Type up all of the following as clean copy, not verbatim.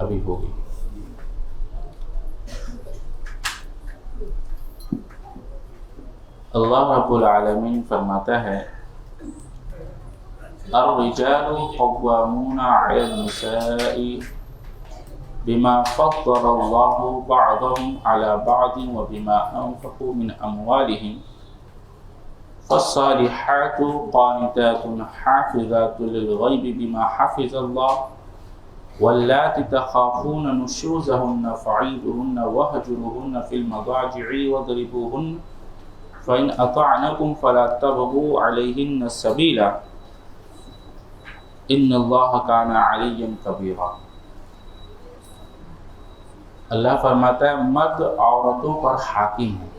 ابھی ہوگی۔ اللہ رب العالمین فرماتا ہے الرجال قوامون علی النساء بما فضل اللہ بعضهم على بعض وبما انفقوا من اموالهم فالصالحات قانتات حافظات للغیب بما حفظ اللہ واللاتی تخافون نشوزهن فعیدوهن وهجروهن في المضاجع واضربوهن فإن أطعنكم فلا تبغوا عليهن السبيل إن الله كان عليا كبيرا۔ اللہ فرماتا ہے مرد عورتوں پر حاکم ہے۔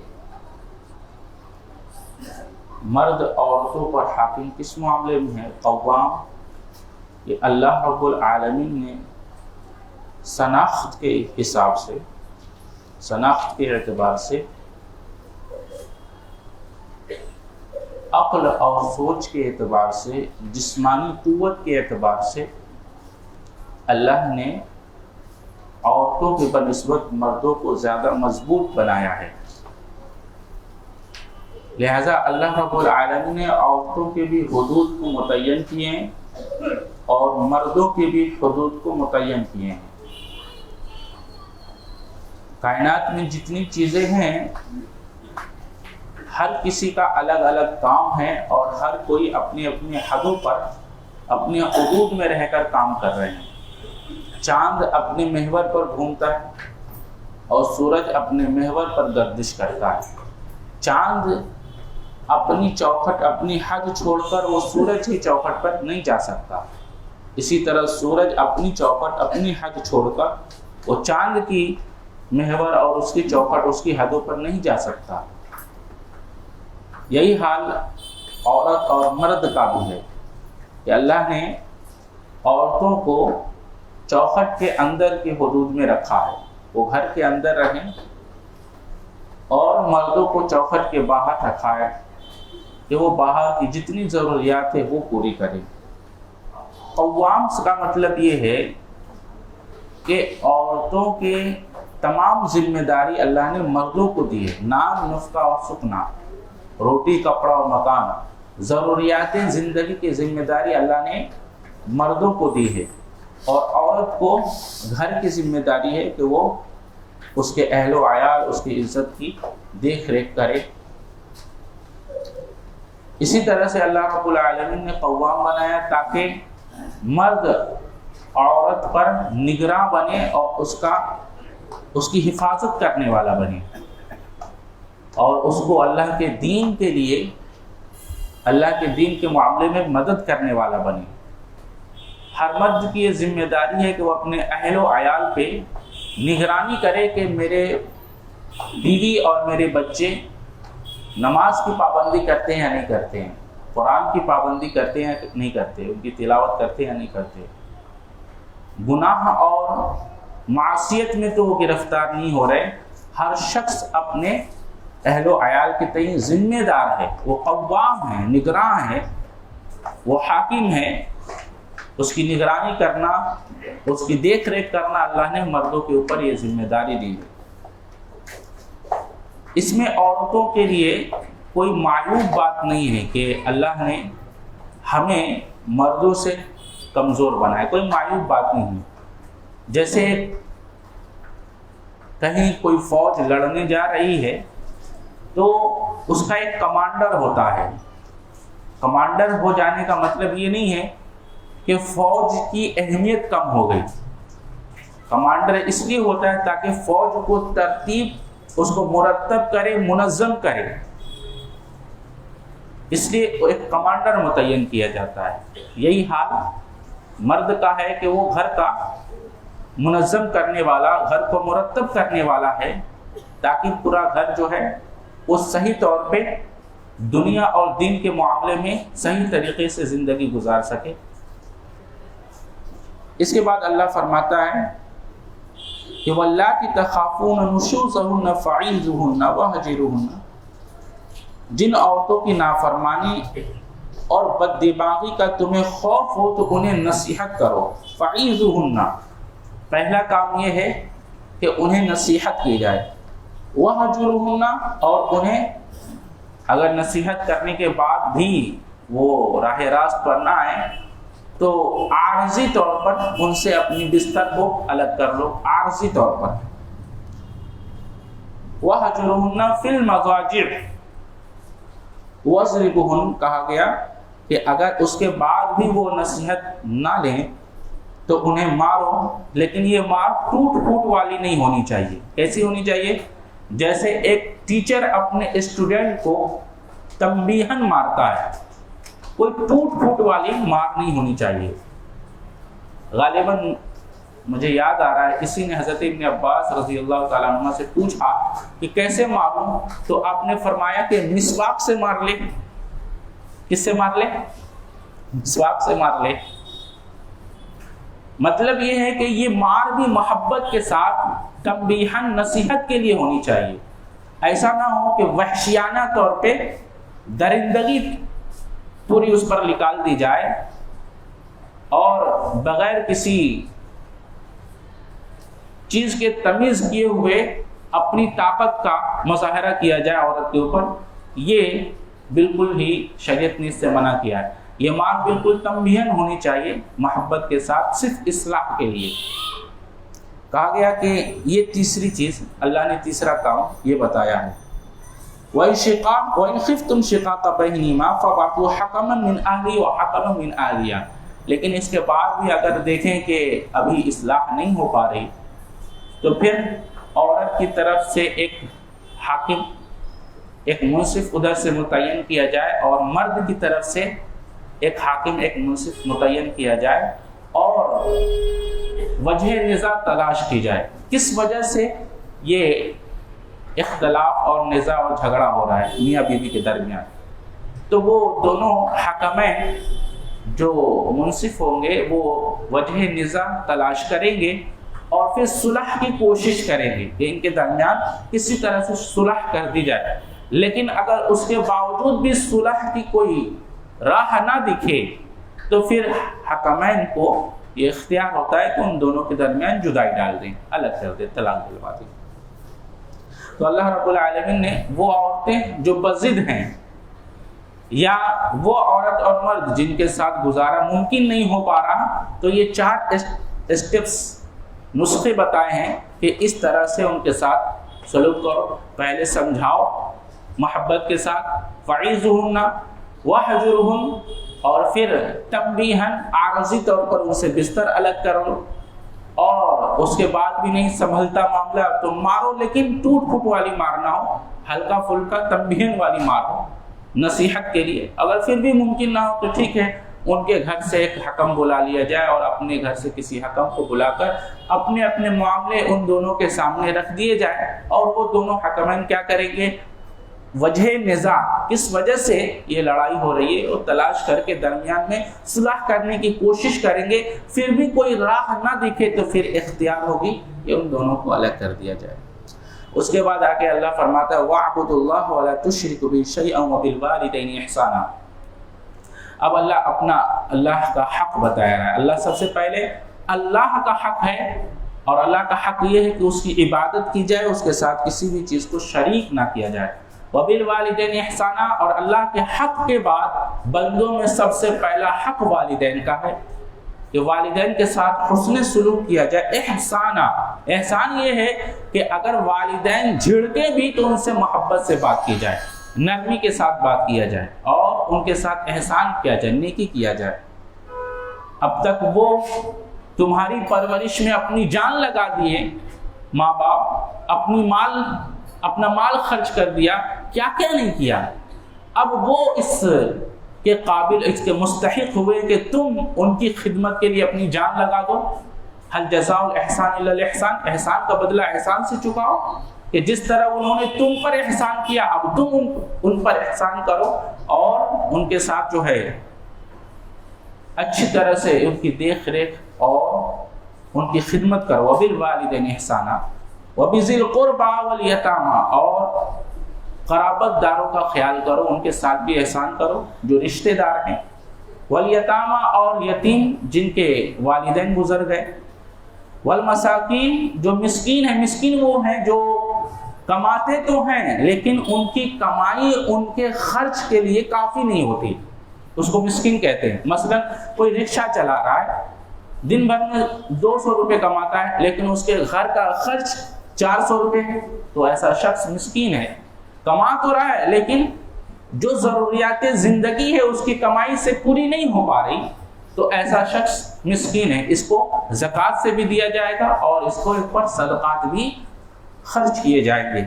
مرد عورتوں پر حاکم کس معاملے میں ہے؟ قوام، یہ اللہ رب العالمین نے شناخت کے حساب سے، شناخت کے اعتبار سے، عقل اور سوچ کے اعتبار سے، جسمانی قوت کے اعتبار سے اللہ نے عورتوں کے بنسبت مردوں کو زیادہ مضبوط بنایا ہے۔ لہذا اللہ رب العالمین نے عورتوں کے بھی حدود کو متعین کیے ہیں اور مردوں کے بھی حدود کو متعین کیے ہیں۔ کائنات میں جتنی چیزیں ہیں ہر کسی کا الگ الگ کام ہے اور ہر کوئی اپنے اپنے حدوں پر، اپنے حدود میں رہ کر کام کر رہے ہیں۔ چاند اپنے محور پر گھومتا ہے اور سورج اپنے محور پر گردش کرتا ہے۔ چاند اپنی چوکھٹ، اپنی حد چھوڑ کر وہ سورج کی چوکھٹ پر نہیں جا سکتا۔ اسی طرح سورج اپنی چوکھٹ، اپنی حد چھوڑ کر وہ چاند کی محور اور اس کی چوکھٹ، اس کی حدوں پر نہیں جا سکتا۔ یہی حال عورت اور مرد کا بھی ہے کہ اللہ نے عورتوں کو چوکھٹ کے اندر کے حدود میں رکھا ہے، وہ گھر کے اندر رہیں، اور مردوں کو چوکھٹ کے باہر رکھا ہے کہ وہ باہر کی جتنی ضروریات ہے وہ پوری کریں۔ قوام کا مطلب یہ ہے کہ عورتوں کے تمام ذمہ داری اللہ نے مردوں کو دی ہے۔ نام، نفقہ اور سکنا، روٹی، کپڑا اور مکان، ضروریات زندگی کی ذمہ داری اللہ نے مردوں کو دی ہے، اور عورت کو گھر کی ذمہ داری ہے کہ وہ اس کے اہل و عیال، اس کی عزت کی دیکھ ریکھ کرے۔ اسی طرح سے اللہ رب العالمین نے قوام بنایا تاکہ مرد عورت پر نگراں بنے اور اس کی حفاظت کرنے والا بنے، اور اس کو اللہ کے دین کے لیے، اللہ کے دین کے معاملے میں مدد کرنے والا بنے۔ ہر مرد کی یہ ذمہ داری ہے کہ وہ اپنے اہل و عیال پہ نگرانی کرے کہ میرے بیوی اور میرے بچے نماز کی پابندی کرتے ہیں یا نہیں کرتے ہیں، قرآن کی پابندی کرتے ہیں نہیں کرتے، ان کی تلاوت کرتے ہیں یا نہیں کرتے، گناہ اور معصیت میں تو وہ گرفتار نہیں ہو رہے۔ ہر شخص اپنے اہل و عیال کے تئیں ذمہ دار ہے، وہ قوام ہے، نگراں ہے، وہ حاکم ہے۔ اس کی نگرانی کرنا، اس کی دیکھ ریکھ کرنا اللہ نے مردوں کے اوپر یہ ذمہ داری دی ہے۔ اس میں عورتوں کے لیے کوئی معیوب بات نہیں ہے کہ اللہ نے ہمیں مردوں سے کمزور بنایا، کوئی معیوب بات نہیں ہے۔ جیسے کہیں کوئی فوج لڑنے جا رہی ہے تو اس کا ایک کمانڈر ہوتا ہے۔ کمانڈر ہو جانے کا مطلب یہ نہیں ہے کہ فوج کی اہمیت کم ہو گئی۔ کمانڈر اس لیے ہوتا ہے تاکہ فوج کو ترتیب، اس کو مرتب کرے، منظم کرے، اس لیے ایک کمانڈر متعین کیا جاتا ہے۔ یہی حال مرد کا ہے کہ وہ گھر کا منظم کرنے والا، گھر کو مرتب کرنے والا ہے، تاکہ پورا گھر جو ہے وہ صحیح طور پہ دنیا اور دین کے معاملے میں صحیح طریقے سے زندگی گزار سکے۔ اس کے بعد اللہ فرماتا ہے کہ واللاتی تخافون نشوزهن فعیذوهن وہجروهن، جن عورتوں کی نافرمانی اور بد دماغی کا تمہیں خوف ہو تو انہیں نصیحت کرو۔ فعیذوهن، پہلا کام یہ ہے کہ انہیں نصیحت کی جائے، وَهْجُرْهُنَّ، اور انہیں اگر نصیحت کرنے کے بعد بھی وہ راہ راست پر نہ آئے تو عارضی طور پر ان سے اپنی بستر کو الگ کر لو، عارضی طور پر۔ وَهْجُرْهُنَّ فِي الْمَضَاجِعِ وَاضْرِبْهُنَّ، کہا گیا کہ اگر اس کے بعد بھی وہ نصیحت نہ لیں تو انہیں مارو، لیکن یہ مار ٹوٹ پھوٹ والی نہیں ہونی چاہیے۔ کیسی ہونی چاہیے؟ جیسے ایک ٹیچر اپنے اسٹوڈنٹ کو تنبیہاً مارتا ہے، کوئی ٹوٹ پھوٹ والی مار نہیں ہونی چاہیے۔ غالباً مجھے یاد آ رہا ہے کسی نے حضرت ابن عباس رضی اللہ تعالیٰ عنہ سے پوچھا کہ کیسے ماروں، تو آپ نے فرمایا کہ مسواک سے مار لے۔ کس سے مار لے؟ مسواک سے مار لے۔ مطلب یہ ہے کہ یہ مار بھی محبت کے ساتھ تنبیہاً نصیحت کے لیے ہونی چاہیے۔ ایسا نہ ہو کہ وحشیانہ طور پہ درندگی پوری اس پر نکال دی جائے اور بغیر کسی چیز کے تمیز کیے ہوئے اپنی طاقت کا مظاہرہ کیا جائے عورت کے اوپر، یہ بالکل ہی شریعت نے اس سے منع کیا ہے۔ یہ مار بالکل تنبیہاً ہونی چاہیے، محبت کے ساتھ، صرف اصلاح کے لیے۔ کہا گیا کہ یہ تیسری چیز اللہ نے تیسرا کام یہ بتایا ہے، وَإِن خِفْتُمْ شِقَاقَ بَيْنِهِمَا فَابْعَثُوا حَكَمًا مِّنْ أَهْلِهِ وَحَكَمًا مِّنْ أَهْلِهَا، لیکن اس کے بعد بھی اگر دیکھیں کہ ابھی اصلاح نہیں ہو پا رہی تو پھر عورت کی طرف سے ایک حاکم، ایک منصف ادھر سے متعین کیا جائے، اور مرد کی طرف سے ایک حاکم، ایک منصف متعین کیا جائے، اور وجہ نزاع تلاش کی جائے، کس وجہ سے یہ اختلاف اور نزاع اور جھگڑا ہو رہا ہے میاں بیوی کے درمیان۔ تو وہ دونوں حکمین جو منصف ہوں گے وہ وجہ نزاع تلاش کریں گے اور پھر صلح کی کوشش کریں گے کہ ان کے درمیان کسی طرح سے صلح کر دی جائے۔ لیکن اگر اس کے باوجود بھی صلح کی کوئی راہ نہ دکھے تو پھر حکمین کو یہ اختیار ہوتا ہے کہ ان دونوں کے درمیان جدائی ڈال دیں، الگ کر دیں، طلاق دلوا دیں۔ تو اللہ رب العالمین نے وہ عورتیں جو بضد ہیں یا وہ عورت اور مرد جن کے ساتھ گزارا ممکن نہیں ہو پا رہا، تو یہ 4 اسٹیپس، نسخے بتائے ہیں کہ اس طرح سے ان کے ساتھ سلوک کرو۔ پہلے سمجھاؤ محبت کے ساتھ، فَعِظُهُنَّ وَحْجُرْهُنَّ، اور پھر تنبیہاً عارضی طور پر ان سے بستر الگ کرو، اور اس کے بعد بھی نہیں سنبھلتا معاملہ تو مارو، لیکن ٹوٹ پھوٹ والی مارنا ہو، ہلکا پھلکا تنبیہاً والی مارو نصیحت کے لیے۔ اگر پھر بھی ممکن نہ ہو تو ٹھیک ہے، ان کے گھر سے ایک حکم بلا لیا جائے اور اپنے گھر سے کسی حکم کو بلا کر اپنے اپنے معاملے ان دونوں کے سامنے رکھ دیے جائے، اور وہ دونوں حکمین کیا کریں گے، وجہ نزاع، کس وجہ سے یہ لڑائی ہو رہی ہے، وہ تلاش کر کے درمیان میں صلح کرنے کی کوشش کریں گے۔ پھر بھی کوئی راہ نہ دکھے تو پھر اختیار ہوگی کہ ان دونوں کو الگ کر دیا جائے۔ اس کے بعد آگے اللہ فرماتا ہے وَاعْبُدُوا اللَّهَ وَلَا تُشْرِكُوا بِهِ شَيْئًا وَبِالْوَالِدَيْنِ إِحْسَانًا۔ اب اللہ کا حق بتایا رہا ہے۔ اللہ سب سے پہلے اللہ کا حق ہے، اور اللہ کا حق یہ ہے کہ اس کی عبادت کی جائے، اس کے ساتھ کسی بھی چیز کو شریک نہ کیا جائے۔ وَبِالْوَالِدَيْنِ إِحْسَانًا، اور اللہ کے حق کے بعد بندوں میں سب سے پہلا حق والدین کا ہے کہ والدین کے ساتھ حسن سلوک کیا جائے۔ احسان یہ ہے کہ اگر والدین جھڑکے بھی تو ان سے محبت سے بات کی جائے، نرمی کے ساتھ بات کیا جائے، اور ان کے ساتھ احسان کیا جائے، نیکی کیا جائے۔ اب تک وہ تمہاری پرورش میں اپنی جان لگا دیے، ماں باپ اپنا مال خرچ کر دیا، کیا کیا نہیں کیا، اب وہ اس کے قابل، اس کے مستحق ہوئے کہ تم ان کی خدمت کے لیے اپنی جان لگا دو۔ هل جزاء الاحسان الا الاحسان، احسان کا بدلہ احسان سے چکاؤ، کہ جس طرح انہوں نے تم پر احسان کیا اب تم ان پر احسان کرو، اور ان کے ساتھ جو ہے اچھی طرح سے ان کی دیکھ ریکھ اور ان کی خدمت کرو۔ وبالوالدین احسانا وبذی القربى والیتامى، اور قرابت داروں کا خیال کرو، ان کے ساتھ بھی احسان کرو جو رشتہ دار ہیں، والیتامى، اور یتیم جن کے والدین گزر گئے، والمساکین، جو مسکین ہیں، مسکین وہ ہیں جو کماتے تو ہیں لیکن ان کی کمائی ان کے خرچ کے لیے کافی نہیں ہوتی، اس کو مسکین کہتے ہیں۔ مثلا کوئی رکشہ چلا رہا ہے، دن بھر میں 200 روپے کماتا ہے لیکن اس کے گھر کا خرچ 400 روپے ہے، تو ایسا شخص مسکین ہے۔ کما تو رہا ہے لیکن جو ضروریات زندگی ہے اس کی کمائی سے پوری نہیں ہو پا رہی، تو ایسا شخص مسکین ہے۔ اس کو زکوٰۃ سے بھی دیا جائے گا اور اس کو اوپر صدقات بھی خرچ کیے جائیں گے،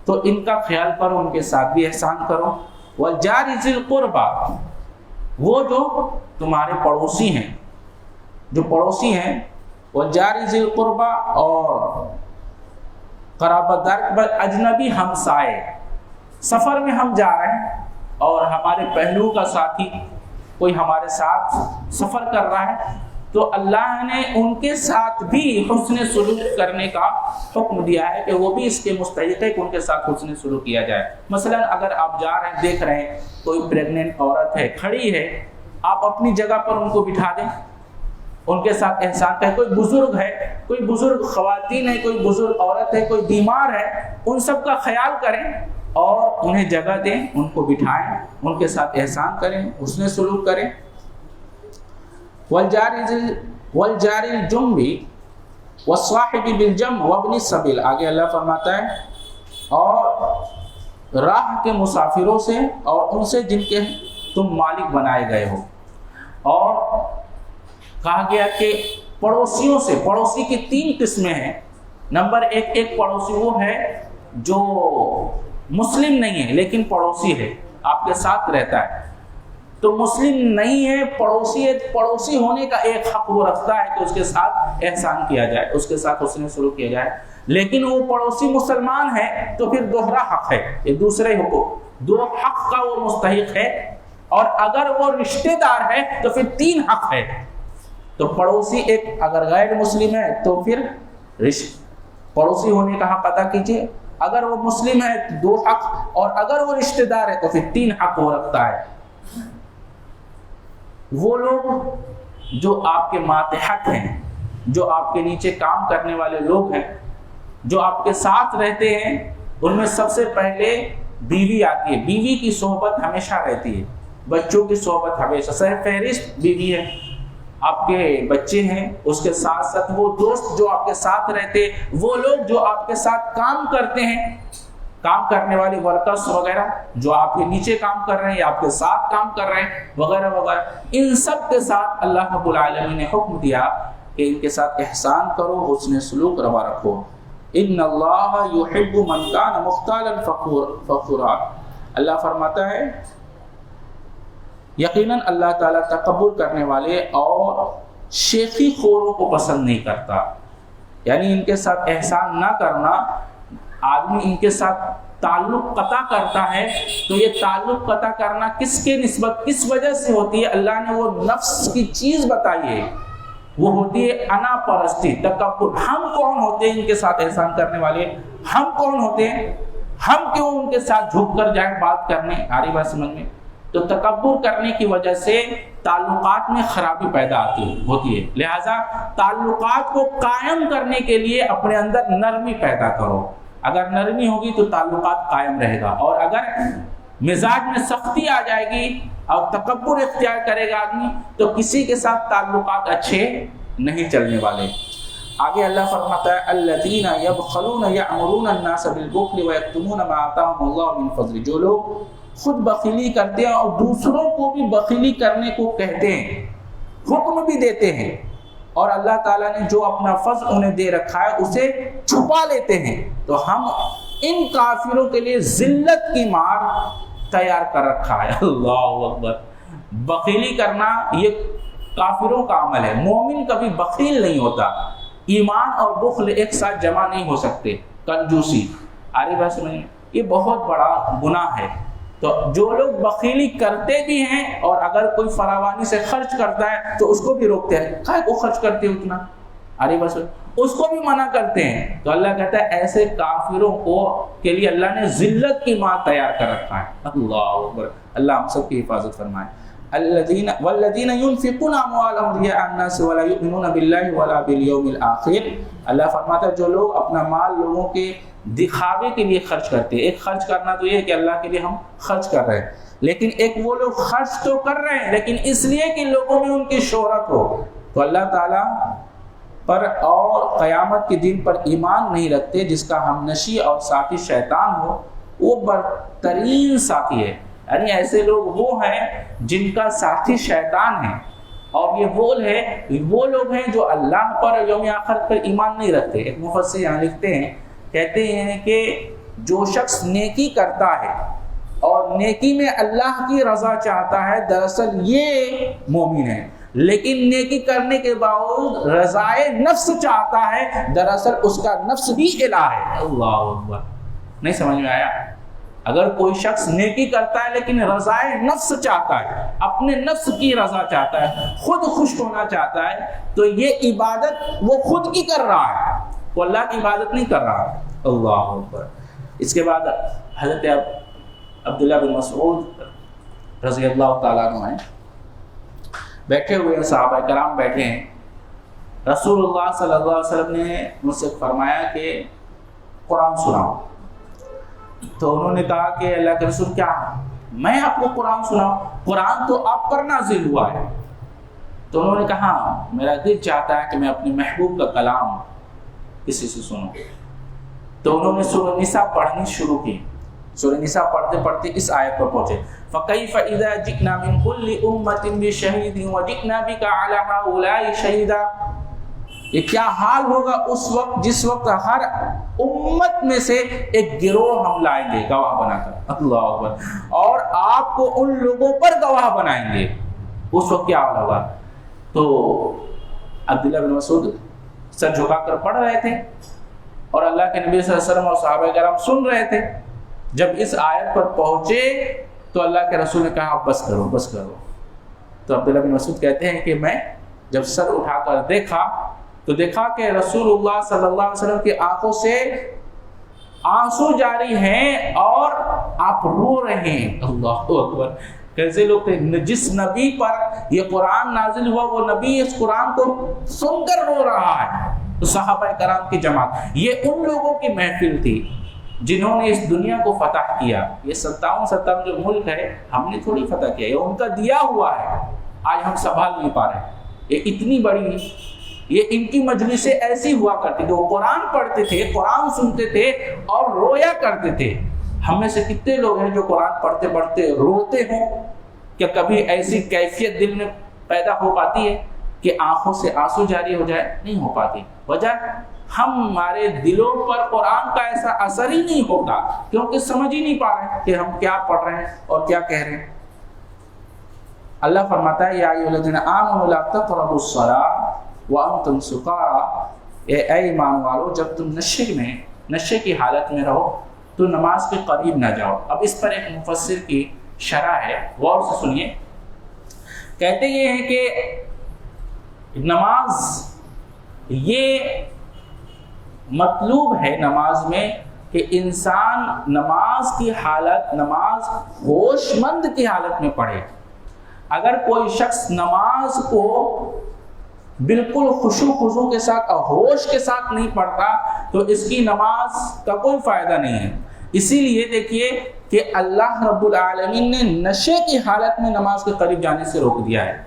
تو ان کا خیال کرو، ان کے ساتھ بھی احسان کرو۔ والجار ذی القربى، وہ جو تمہارے پڑوسی ہیں، جو پڑوسی ہیں، والجار ذی القربى، اور قرابت دار، اجنبی ہمسائے، سفر میں ہم جا رہے ہیں اور ہمارے پہلو کا ساتھی کوئی ہمارے ساتھ سفر کر رہا ہے، تو اللہ نے ان کے ساتھ بھی حسن سلوک کرنے کا حکم دیا ہے کہ وہ بھی اس کے مستحق ہے کہ ان کے ساتھ حسن سلوک کیا جائے۔ مثلا اگر آپ جا رہے ہیں، دیکھ رہے ہیں کوئی پریگننٹ عورت ہے، کھڑی ہے، آپ اپنی جگہ پر ان کو بٹھا دیں، ان کے ساتھ احسان کریں۔ کوئی بزرگ ہے، کوئی بزرگ خواتین ہے، کوئی بزرگ عورت ہے، کوئی بیمار ہے، ان سب کا خیال کریں اور انہیں جگہ دیں، ان کو بٹھائیں، ان کے ساتھ احسان کریں، حسن سلوک کریں۔ والجار الجنب والصاحب بالجنب وابن السبیل، آگے اللہ فرماتا ہے اور راہ کے مسافروں سے اور ان سے جن کے تم مالک بنائے گئے ہو۔ اور کہا گیا کہ پڑوسیوں سے، پڑوسی کی 3 قسمیں ہیں۔ نمبر 1، ایک پڑوسی وہ ہے جو مسلم نہیں ہے لیکن پڑوسی ہے، آپ کے ساتھ رہتا ہے، تو مسلم نہیں ہے، پڑوسی ہے، پڑوسی ہونے کا ایک حق وہ رکھتا ہے کہ اس کے ساتھ احسان کیا جائے، اس کے ساتھ حسن سلوک کیا جائے۔ لیکن وہ پڑوسی مسلمان ہے تو پھر دوہرا حق ہے، یہ دوسرے حقوق، 2 حق کا وہ مستحق ہے، اور اگر وہ رشتہ دار ہے تو پھر 3 حق ہے۔ تو پڑوسی ایک اگر غیر مسلم ہے تو پھر پڑوسی ہونے کا حق ادا کیجیے، اگر وہ مسلم ہے 2 حق، اور اگر وہ رشتہ دار ہے تو پھر 3 حق وہ رکھتا ہے۔ وہ لوگ جو آپ کے ماتحت ہیں، جو آپ کے نیچے کام کرنے والے لوگ ہیں، جو آپ کے ساتھ رہتے ہیں، ان میں سب سے پہلے بیوی آتی ہے۔ بیوی کی صحبت ہمیشہ رہتی ہے، بچوں کی صحبت ہمیشہ، سر فہرست بیوی ہے، آپ کے بچے ہیں، اس کے ساتھ ساتھ وہ دوست جو آپ کے ساتھ رہتے، وہ لوگ جو آپ کے ساتھ کام کرتے ہیں، کام کرنے والے ورکرز وغیرہ جو آپ کے نیچے کام کر رہے ہیں یا آپ کے ساتھ کام کر رہے ہیں وغیرہ وغیرہ، ان سب کے ساتھ اللہ رب العالمین نے حکم دیا کہ ان کے ساتھ احسان کرو، حسن سلوک روا رکھو۔ ان اللہ یحب من کان مختالا فخورا، اللہ فرماتا ہے یقیناً اللہ تعالیٰ تکبر کرنے والے اور شیخی خوروں کو پسند نہیں کرتا، یعنی ان کے ساتھ احسان نہ کرنا۔ آدمی ان کے ساتھ تعلق قطع کرتا ہے تو یہ تعلق قطع کرنا کس کے نسبت، کس وجہ سے ہوتی ہے؟ اللہ نے وہ نفس کی چیز بتائی ہے، وہ ہوتی ہے انا پرستی، تکبر۔ ہم کون ہوتے ہیں ان کے ساتھ احسان کرنے والے؟ ہم کون ہوتے ہیں؟ ہم کیوں ان کے ساتھ جھک کر جائیں بات کرنے؟ آ رہی بات سمجھ میں؟ تو تکبر کرنے کی وجہ سے تعلقات میں خرابی پیدا ہوتی ہے، لہذا تعلقات کو قائم کرنے کے لیے اپنے اندر نرمی پیدا کرو۔ اگر نرمی ہوگی تو تعلقات قائم رہے گا، اور اگر مزاج میں سختی آ جائے گی اور تکبر اختیار کرے گا آدمی تو کسی کے ساتھ تعلقات اچھے نہیں چلنے والے۔ آگے اللہ فرماتا ہے الذین یبخلون یأمرون الناس بالبخل ویکتمون ما آتاهم اللہ من فضل، جو لوگ خود بخیلی کرتے ہیں اور دوسروں کو بھی بخیلی کرنے کو کہتے ہیں، حکم بھی دیتے ہیں، اور اللہ تعالیٰ نے جو اپنا فضل انہیں دے رکھا ہے اسے چھپا لیتے ہیں، تو ہم ان کافروں کے لیے ذلت کی مار تیار کر رکھا ہے۔ اللہ اکبر! بخیلی کرنا یہ کافروں کا عمل ہے، مومن کبھی بخیل نہیں ہوتا۔ ایمان اور بخل ایک ساتھ جمع نہیں ہو سکتے۔ کنجوسی، آ رہی بات سمجھ میں؟ یہ بہت بڑا گناہ ہے۔ تو جو لوگ بخیلی کرتے بھی ہیں اور اگر کوئی فراوانی سے خرچ کرتا ہے تو اس کو بھی روکتے ہیں، کائے کو خرچ کرتے اتنا، ارے بس اس کو بھی منع کرتے ہیں۔ تو اللہ کہتا ہے ایسے کافروں کو کے لیے اللہ نے ذلت کی ماں تیار کر رکھا ہے۔ اللہ اکبر! اللہ ہم سب کی حفاظت فرمائے۔ والذین ينفقون اموالهم رئاء الناس ولا يؤمنون بالله ولا باليوم الاخر. اللہ فرماتا ہے جو لوگ اپنا مال لوگوں کے دکھاوے کے لیے خرچ کرتے ہیں. ایک خرچ کرنا تو یہ ہے کہ اللہ کے لیے ہم خرچ کر رہے ہیں، لیکن ایک وہ لوگ خرچ تو کر رہے ہیں لیکن اس لیے کہ لوگوں میں ان کی شہرت ہو. تو اللہ تعالیٰ پر اور قیامت کے دن پر ایمان نہیں رکھتے، جس کا ہم نشی اور ساتھی شیطان ہو وہ بدترین ساتھی ہے. یعنی ایسے لوگ وہ ہیں جن کا ساتھی شیطان ہے، اور یہ وہ لوگ ہیں جو اللہ پر یوم آخر پر ایمان نہیں رکھتے. ایک مفسر یہاں لکھتے ہیں، کہتے ہیں کہ جو شخص نیکی کرتا ہے اور نیکی میں اللہ کی رضا چاہتا ہے دراصل یہ مومن ہے، لیکن نیکی کرنے کے باوجود رضائے نفس چاہتا ہے دراصل اس کا نفس بھی الہ ہے. اللہ اکبر. نہیں سمجھ میں آیا؟ اگر کوئی شخص نیکی کرتا ہے لیکن رضائے نفس چاہتا ہے، اپنے نفس کی رضا چاہتا ہے، خود خوش ہونا چاہتا ہے، تو یہ عبادت وہ خود کی کر رہا ہے، وہ اللہ کی عبادت نہیں کر رہا ہے. اللہ اکبر. اس کے بعد حضرت عبداللہ بن مسعود رضی اللہ تعالیٰ عنہ ہیں، بیٹھے ہوئے ہیں، صحابہ کرام بیٹھے ہیں. رسول اللہ صلی اللہ علیہ وسلم نے مجھ سے فرمایا کہ قرآن سناؤ. تو انہوں نے کہا کہ اللہ کے رسول کیا میں آپ کو قرآن سناؤں؟ قرآن تو آپ پر نازل ہوا ہے. تو انہوں نے کہا میرا دل چاہتا ہے کہ میں اپنے محبوب کا کلام کسی سے سنوں. تو انہوں نے سورہ نساء پڑھنی شروع کی. سورہ نساء پڑھتے پڑھتے اس آیت پر پہنچے، فَكَيْفَ إِذَا جِئْنَا مِنْ كُلِّ أُمَّةٍ بِشَهِيدٍ وَجِئْنَا بِكَ عَلَى هَؤُلَاءِ شَهِيدًا. یہ کیا حال ہوگا اس وقت جس وقت ہر امت میں سے ایک گروہ ہم لائیں گے گواہ بنا کر. اللہ اکبر. اور آپ کو ان لوگوں پر گواہ بنائیں گے. اس وقت کیا حال ہوگا؟ تو عبداللہ بن مسعود سر جھکا کر پڑھ رہے تھے اور اللہ کے نبی صلی اللہ علیہ وسلم اور صحابہ کرام سن رہے تھے. جب اس آیت پر پہنچے تو اللہ کے رسول نے کہا بس کرو بس کرو. تو عبداللہ بن مسعود کہتے ہیں کہ میں جب سر اٹھا کر دیکھا تو دیکھا کہ رسول اللہ صلی اللہ علیہ وسلم کی آنکھوں سے آنسو جاری ہیں اور آپ رو رہے ہیں. اللہ اکبر. کیسے لوگ تھے؟ جس نبی پر یہ قرآن نازل ہوا وہ نبی اس قرآن کو سن کر رو رہا ہے. تو صحابہ کرام کی جماعت، یہ ان لوگوں کی محفل تھی جنہوں نے اس دنیا کو فتح کیا. یہ 57 جو ملک ہے ہم نے تھوڑی فتح کیا، یہ ان کا دیا ہوا ہے. آج ہم سنبھال نہیں پا رہے. یہ اتنی بڑی، یہ ان کی مجلسیں ایسی ہوا کرتی تھی، وہ قرآن پڑھتے تھے، قرآن سنتے تھے اور رویا کرتے تھے. ہم میں سے کتنے لوگ ہیں جو قرآن پڑھتے پڑھتے روتے ہوں؟ کیا کبھی ایسی کیفیت دل میں پیدا ہو پاتی ہے کہ آنکھوں سے آنسو جاری ہو جائے؟ نہیں ہو پاتی. وجہ ہمارے دلوں پر قرآن کا ایسا اثر ہی نہیں ہوتا، کیونکہ سمجھ ہی نہیں پا رہے کہ ہم کیا پڑھ رہے ہیں اور کیا کہہ رہے ہیں. اللہ فرماتا ہے یا ایھا الذین آمنوا لا تقربوا الصلاۃ وانتم سکارى. اے ایمان والو جب تم نشے کی حالت میں رہو تو نماز کے قریب نہ جاؤ. اب اس پر ایک مفسر کی شرح ہے، غور سے سنیے. کہتے یہ ہیں کہ نماز یہ مطلوب ہے نماز میں کہ انسان نماز کی حالت، نماز ہوش مند کی حالت میں پڑھے. اگر کوئی شخص نماز کو بالکل خشوع خضوع کے ساتھ اور ہوش کے ساتھ نہیں پڑھتا تو اس کی نماز کا کوئی فائدہ نہیں ہے. اسی لیے دیکھیے کہ اللہ رب العالمین نے نشے کی حالت میں نماز کے قریب جانے سے روک دیا ہے.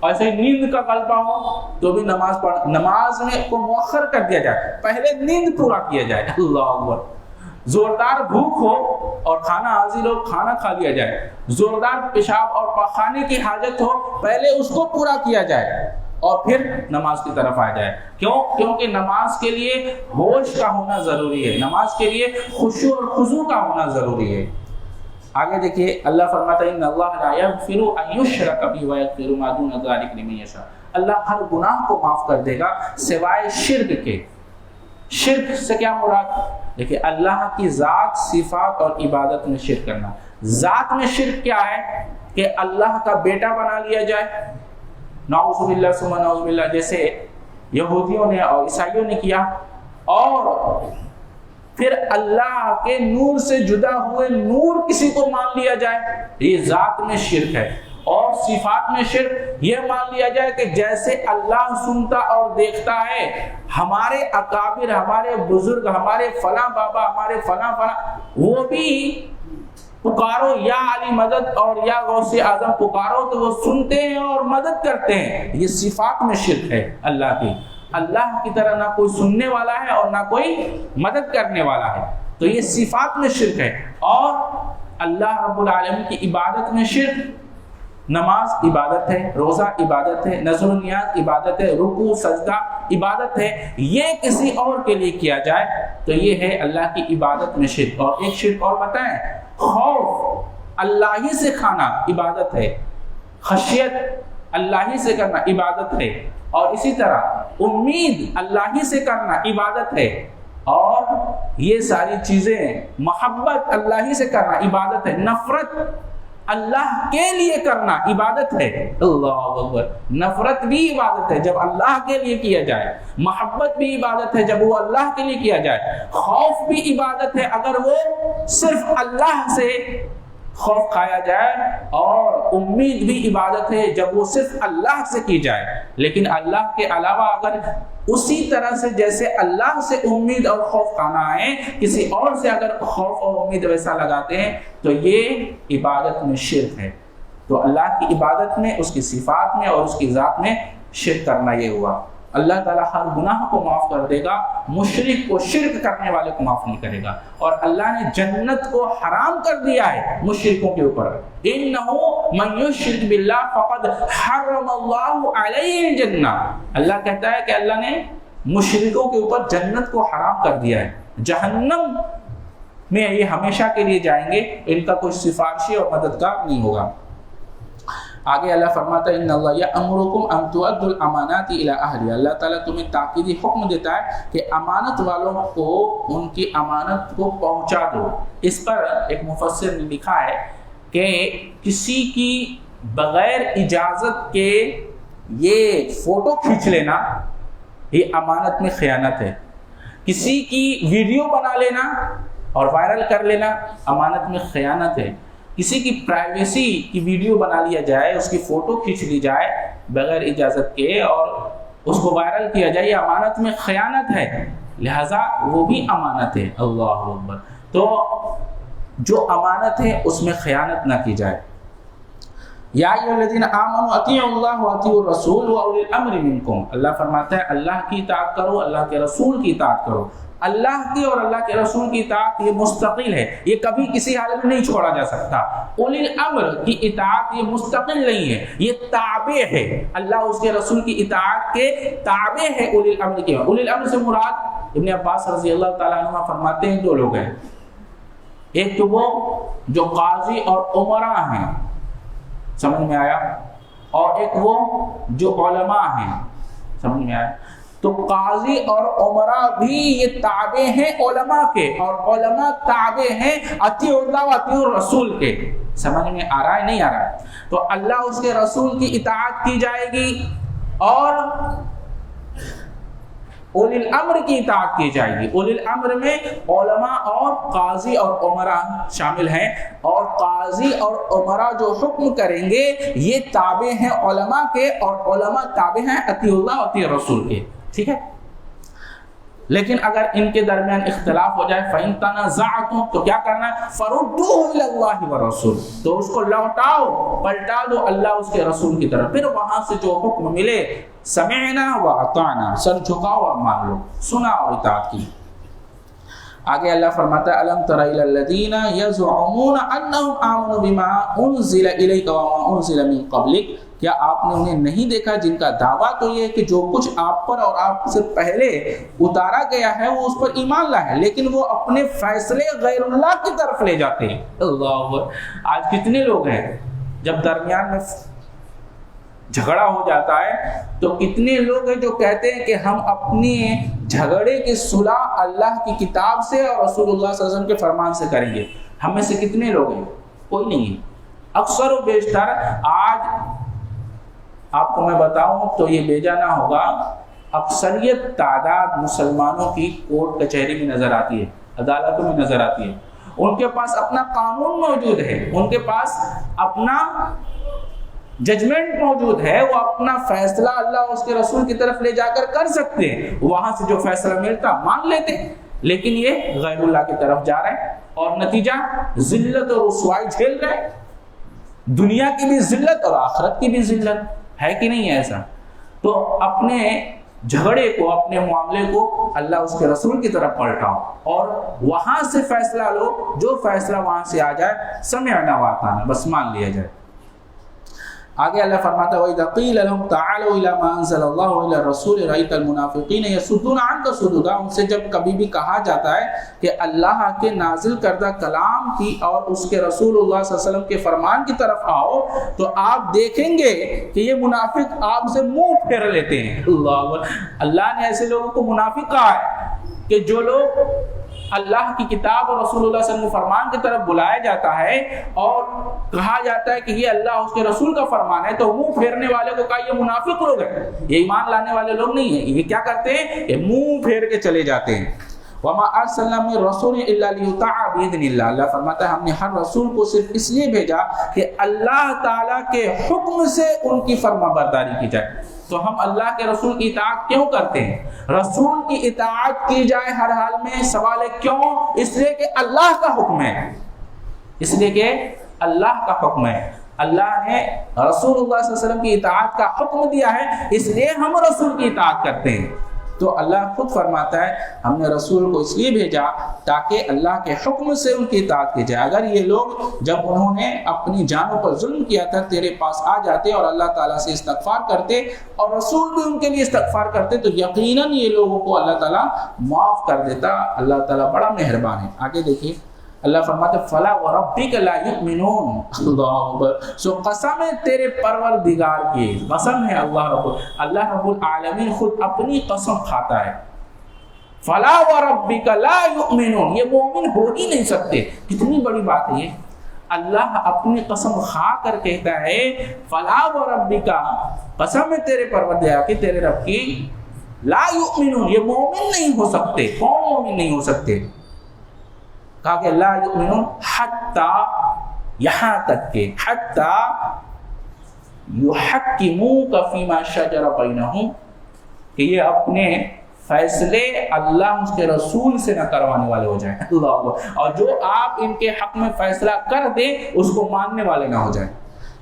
ایسے نیند کا غلبہ ہو تو بھی نماز میں کو مؤخر کر دیا جائے، پہلے نیند پورا کیا جائے. اللہ اکبر. زوردار بھوک ہو اور کھانا حاضر ہو، کھانا کھا لیا جائے. زوردار پیشاب اور پخانے کی حاجت ہو، پہلے اس کو پورا کیا جائے اور پھر نماز کی طرف آ جائے. کیوں؟ کیونکہ نماز کے لیے ہوش کا ہونا ضروری ہے، نماز کے لیے خشوع اور خضوع کا ہونا ضروری ہے. آگے دیکھیے اللہ فرماتا ہے ان اللہ لا یغفر ان یشرک بہ ویغفر ما دون ذلک لمن یشاء. اللہ ہر گناہ کو معاف کر دے گا سوائے شرک کے. شرک سے کیا مراد؟ دیکھیے اللہ کی ذات، صفات اور عبادت میں شرک کرنا. ذات میں شرک کیا ہے؟ کہ اللہ کا بیٹا بنا لیا جائے، نعوذ باللہ ثم نعوذ باللہ، جیسے یہودیوں نے اور عیسائیوں نے کیا. اور پھر اللہ کے نور سے جدا ہوئے نور کسی کو مان لیا جائے، یہ ذات میں شرک ہے. اور صفات میں شرک یہ مان لیا جائے کہ جیسے اللہ سنتا اور دیکھتا ہے، ہمارے اکابر، ہمارے بزرگ، ہمارے فلاں بابا، ہمارے فلاں وہ بھی پکارو یا علی مدد اور یا غوث اعظم پکارو تو وہ سنتے ہیں اور مدد کرتے ہیں. یہ صفات میں شرک ہے اللہ کی. اللہ کی طرح نہ کوئی سننے والا ہے اور نہ کوئی مدد کرنے والا ہے، تو یہ صفات میں شرک ہے. اور اللہ رب العالمین کی عبادت میں شرک، نماز عبادت ہے، روزہ عبادت ہے، نذر و نیاز عبادت ہے، رکوع سجدہ عبادت ہے، یہ کسی اور کے لیے کیا جائے تو یہ ہے اللہ کی عبادت میں شرک. اور ایک شرک اور بتائیں، خوف اللہ ہی سے کھانا عبادت ہے، خشیت اللہ ہی سے کرنا عبادت ہے، اور اسی طرح امید اللہ ہی سے کرنا عبادت ہے، اور یہ ساری چیزیں، محبت اللہ ہی سے کرنا عبادت ہے، نفرت اللہ کے لیے کرنا عبادت ہے. اللہ اکبر. نفرت بھی عبادت ہے جب اللہ کے لیے کیا جائے، محبت بھی عبادت ہے جب وہ اللہ کے لیے کیا جائے، خوف بھی عبادت ہے اگر وہ صرف اللہ سے خوف کھایا جائے، اور امید بھی عبادت ہے جب وہ صرف اللہ سے کی جائے. لیکن اللہ کے علاوہ اگر اسی طرح سے جیسے اللہ سے امید اور خوف کھانا ہے، کسی اور سے اگر خوف اور امید ویسا لگاتے ہیں تو یہ عبادت میں شرک ہے. تو اللہ کی عبادت میں، اس کی صفات میں اور اس کی ذات میں شرک کرنا یہ ہوا. اللہ تعالیٰ ہر گناہ کو معاف کر دے گا، مشرک کو، شرک کرنے والے کو معاف نہیں کرے گا. اور اللہ نے جنت کو حرام کر دیا ہے مشرکوں کے اوپر. اِنَّهُ مَن يُشْرِكْ بِاللَّهِ فَقَدْ حَرَّمَ اللَّهُ عَلَيْهِ الْجَنَّةَ. اللہ کہتا ہے کہ اللہ نے مشرکوں کے اوپر جنت کو حرام کر دیا ہے. جہنم میں یہ ہمیشہ کے لیے جائیں گے، ان کا کوئی سفارشی اور مددگار نہیں ہوگا. آگے اللہ فرماتا ہے ان اللہ یأمرکم ان تؤدوا الامانات الی اہلہا. اللہ تعالیٰ تمہیں تاکیدی حکم دیتا ہے کہ امانت والوں کو ان کی امانت کو پہنچا دو. اس پر ایک مفسر نے لکھا ہے کہ کسی کی بغیر اجازت کے یہ فوٹو کھینچ لینا یہ امانت میں خیانت ہے. کسی کی ویڈیو بنا لینا اور وائرل کر لینا امانت میں خیانت ہے. کسی کی پرائیویسی کی ویڈیو بنا لیا جائے، اس کی فوٹو کھینچ لی جائے بغیر اجازت کے اور اس کو وائرل کیا جائے، یہ امانت میں خیانت ہے، لہذا وہ بھی امانت ہے. اللہ اکبر. تو جو امانت ہے اس میں خیانت نہ کی جائے. یا ایھا الذین آمنوا اطیعوا اللہ واطیعوا الرسول واولی الامر منکم. اللہ فرماتا ہے اللہ کی اطاعت کرو، اللہ کے رسول کی اطاعت کرو. اللہ کی اور اللہ کے رسول کی اطاعت یہ مستقل ہے، یہ کبھی کسی حالت میں نہیں چھوڑا جا سکتا. اولی الامر کی اطاعت یہ مستقل نہیں ہے، یہ تابع ہے. اللہ اس کے رسول کی اطاعت کے تابع ہے اولی الامر کے. اولی الامر سے مراد ابن عباس رضی اللہ تعالیٰ عنہ فرماتے ہیں دو لوگ ہیں. ایک تو وہ جو قاضی اور امراء ہیں، سمجھ میں آیا، اور ایک وہ جو علماء ہیں. سمجھ میں آیا. تو قاضی اور عمراء بھی یہ تابع ہیں علماء کے، اور علماء تابع ہیں اطیعوا اللہ واطیعوا الرسول کے. سمجھ میں آ رہا ہے نہیں آ رہا ہے؟ تو اللہ اس کے رسول کی اطاعت کی جائے گی اور اولی الامر کی اطاعت کی جائے گی. اولی الامر میں علماء اور قاضی اور عمراء شامل ہیں، اور قاضی اور عمراء جو حکم کریں گے یہ تابع ہیں علماء کے، اور علماء تابع ہیں اطیعوا اللہ واطیعوا الرسول کے. ٹھیک ہے. لیکن اگر ان کے درمیان اختلاف ہو جائے فَإِن تَنَازَعْتُمْ تو کیا کرنا ہے؟ فَرُدُّوهُ إِلَى اللَّهِ وَالرَّسُولِ. تو اس کو لوٹاؤ، پلٹا دو اللہ اس کے رسول کی طرف. پھر وہاں سے جو حکم ملے سمعنا وَأَطَعْنَا، سر جھکاؤ اور مان لو، سنا اور اطاعت کی. آگے اللہ فرماتا ہے أَلَمْ تَرَ إِلَى الَّذِينَ يَزْعُمُونَ أَنَّهُمْ آمَنُوا بِمَا أُنزِلَ إِلَيْكَ وَمَا أُنزِلَ مِن قَبْلِكَ. کیا آپ نے انہیں نہیں دیکھا جن کا دعویٰ تو یہ ہے کہ جو کچھ آپ پر اور آپ سے پہلے اتارا گیا ہے وہ اس پر ایمان لا ہے، لیکن وہ اپنے فیصلے غیر اللہ کی طرف لے جاتے ہیں. اللہ. آج کتنے لوگ ہیں جب درمیان میں جھگڑا ہو جاتا ہے تو کتنے لوگ ہیں جو کہتے ہیں کہ ہم اپنی جھگڑے کی صلح اللہ کی کتاب سے اور رسول اللہ صلی اللہ علیہ وسلم کے فرمان سے کریں گے. ہم میں سے کتنے لوگ ہیں؟ کوئی نہیں ہے. اکثر و بیشتر آج آپ کو میں بتاؤں تو یہ بے جانا ہوگا، اکثریت تعداد مسلمانوں کی کورٹ کچہری میں نظر آتی ہے، عدالتوں میں نظر آتی ہے. ان کے پاس اپنا قانون موجود ہے، ان کے پاس اپنا ججمنٹ موجود ہے، وہ اپنا فیصلہ اللہ اس کے رسول کی طرف لے جا کر سکتے ہیں، وہاں سے جو فیصلہ ملتا مان لیتے، لیکن یہ غیر اللہ کی طرف جا رہے ہیں اور نتیجہ ذلت اور رسوائی جھیل رہے ہیں، دنیا کی بھی ذلت اور آخرت کی بھی ذلت ہے کہ نہیں ہے ایسا؟ تو اپنے جھگڑے کو، اپنے معاملے کو اللہ اس کے رسول کی طرف پلٹاؤ اور وہاں سے فیصلہ لو، جو فیصلہ وہاں سے آ جائے سمعنا واطعنا، بس مان لیا جائے۔ آگے اللہ فرماتا ہے وَإِذَا قِيلَ لَهُمْ تَعَالَوْا إِلَىٰ مَا أَنزَلَ اللَّهُ وَإِلَى الرَّسُولِ رَأَيْتَ الْمُنَافِقِينَ يَصُدُّونَ عَنكَ صُدُودًا، ان سے جب کبھی بھی کہا جاتا ہے کہ اللہ کے نازل کردہ کلام کی اور اس کے رسول اللہ صلی اللہ علیہ وسلم کے فرمان کی طرف آؤ تو آپ دیکھیں گے کہ یہ منافق آپ سے منہ پھیر لیتے ہیں۔ اللہ نے ایسے لوگوں کو منافق کہا ہے کہ جو لوگ اللہ کی کتاب اور رسول اللہ صلی اللہ علیہ وسلم کے فرمان کی طرف بلایا جاتا ہے اور کہا جاتا ہے کہ یہ اللہ اس کے رسول کا فرمان ہے تو منہ پھیرنے والے کو کہا یہ منافق لوگ ہیں، یہ ایمان لانے والے لوگ نہیں ہیں۔ یہ کیا کرتے ہیں؟ یہ منہ پھیر کے چلے جاتے ہیں۔ وَمَا أَرْسَلْنَا مِن رَّسُولٍ إِلَّا لِيُطَاعَ بِإِذْنِ اللَّهِ، اللہ فرماتا ہے ہم نے ہر رسول کو صرف اس لیے بھیجا کہ اللہ تعالیٰ کے حکم سے ان کی فرما برداری کی جائے۔ تو ہم اللہ کے رسول کی اطاعت کیوں کرتے ہیں؟ رسول کی اطاعت کی جائے ہر حال میں، سوال ہے کیوں؟ اس لیے کہ اللہ کا حکم ہے، اس لیے کہ اللہ کا حکم ہے، اللہ نے رسول اللہ صلی اللہ علیہ وسلم کی اطاعت کا حکم دیا ہے، اس لیے ہم رسول کی اطاعت کرتے ہیں۔ تو اللہ خود فرماتا ہے ہم نے رسول کو اس لیے بھیجا تاکہ اللہ کے حکم سے ان کی اطاعت کی جائے۔ اگر یہ لوگ جب انہوں نے اپنی جانوں پر ظلم کیا تھا تیرے پاس آ جاتے اور اللہ تعالیٰ سے استغفار کرتے اور رسول بھی ان کے لیے استغفار کرتے تو یقیناً یہ لوگوں کو اللہ تعالیٰ معاف کر دیتا۔ اللہ تعالیٰ بڑا مہربان ہے۔ آگے دیکھیے اللہ فرماتے فلا وربک لا یؤمنون، اللہ اکبر، سو قسم ہے تیرے پروردگار کی، قسم ہے اللہ رب العالمین خود اپنی قسم کھاتا ہے۔ فلا وربک لا یؤمنون، یہ مومن ہو ہی نہیں سکتے۔ کتنی بڑی بات ہے یہ، اللہ اپنی قسم کھا کر کہتا ہے فلا وربک، قسم ہے تیرے پروردگار کی، تیرے رب کی، لا یؤمنون، یہ مومن نہیں ہو سکتے۔ کون مومن نہیں ہو سکتے؟ کہا کہ لا یؤمنون حتی، یہاں تک کہ حتی یحکموک فیما شجر بینہم، کہ یہ اپنے فیصلے اللہ اس کے رسول سے نہ کروانے والے ہو جائیں، اللہ، اور جو آپ ان کے حق میں فیصلہ کر دیں اس کو ماننے والے نہ ہو جائیں۔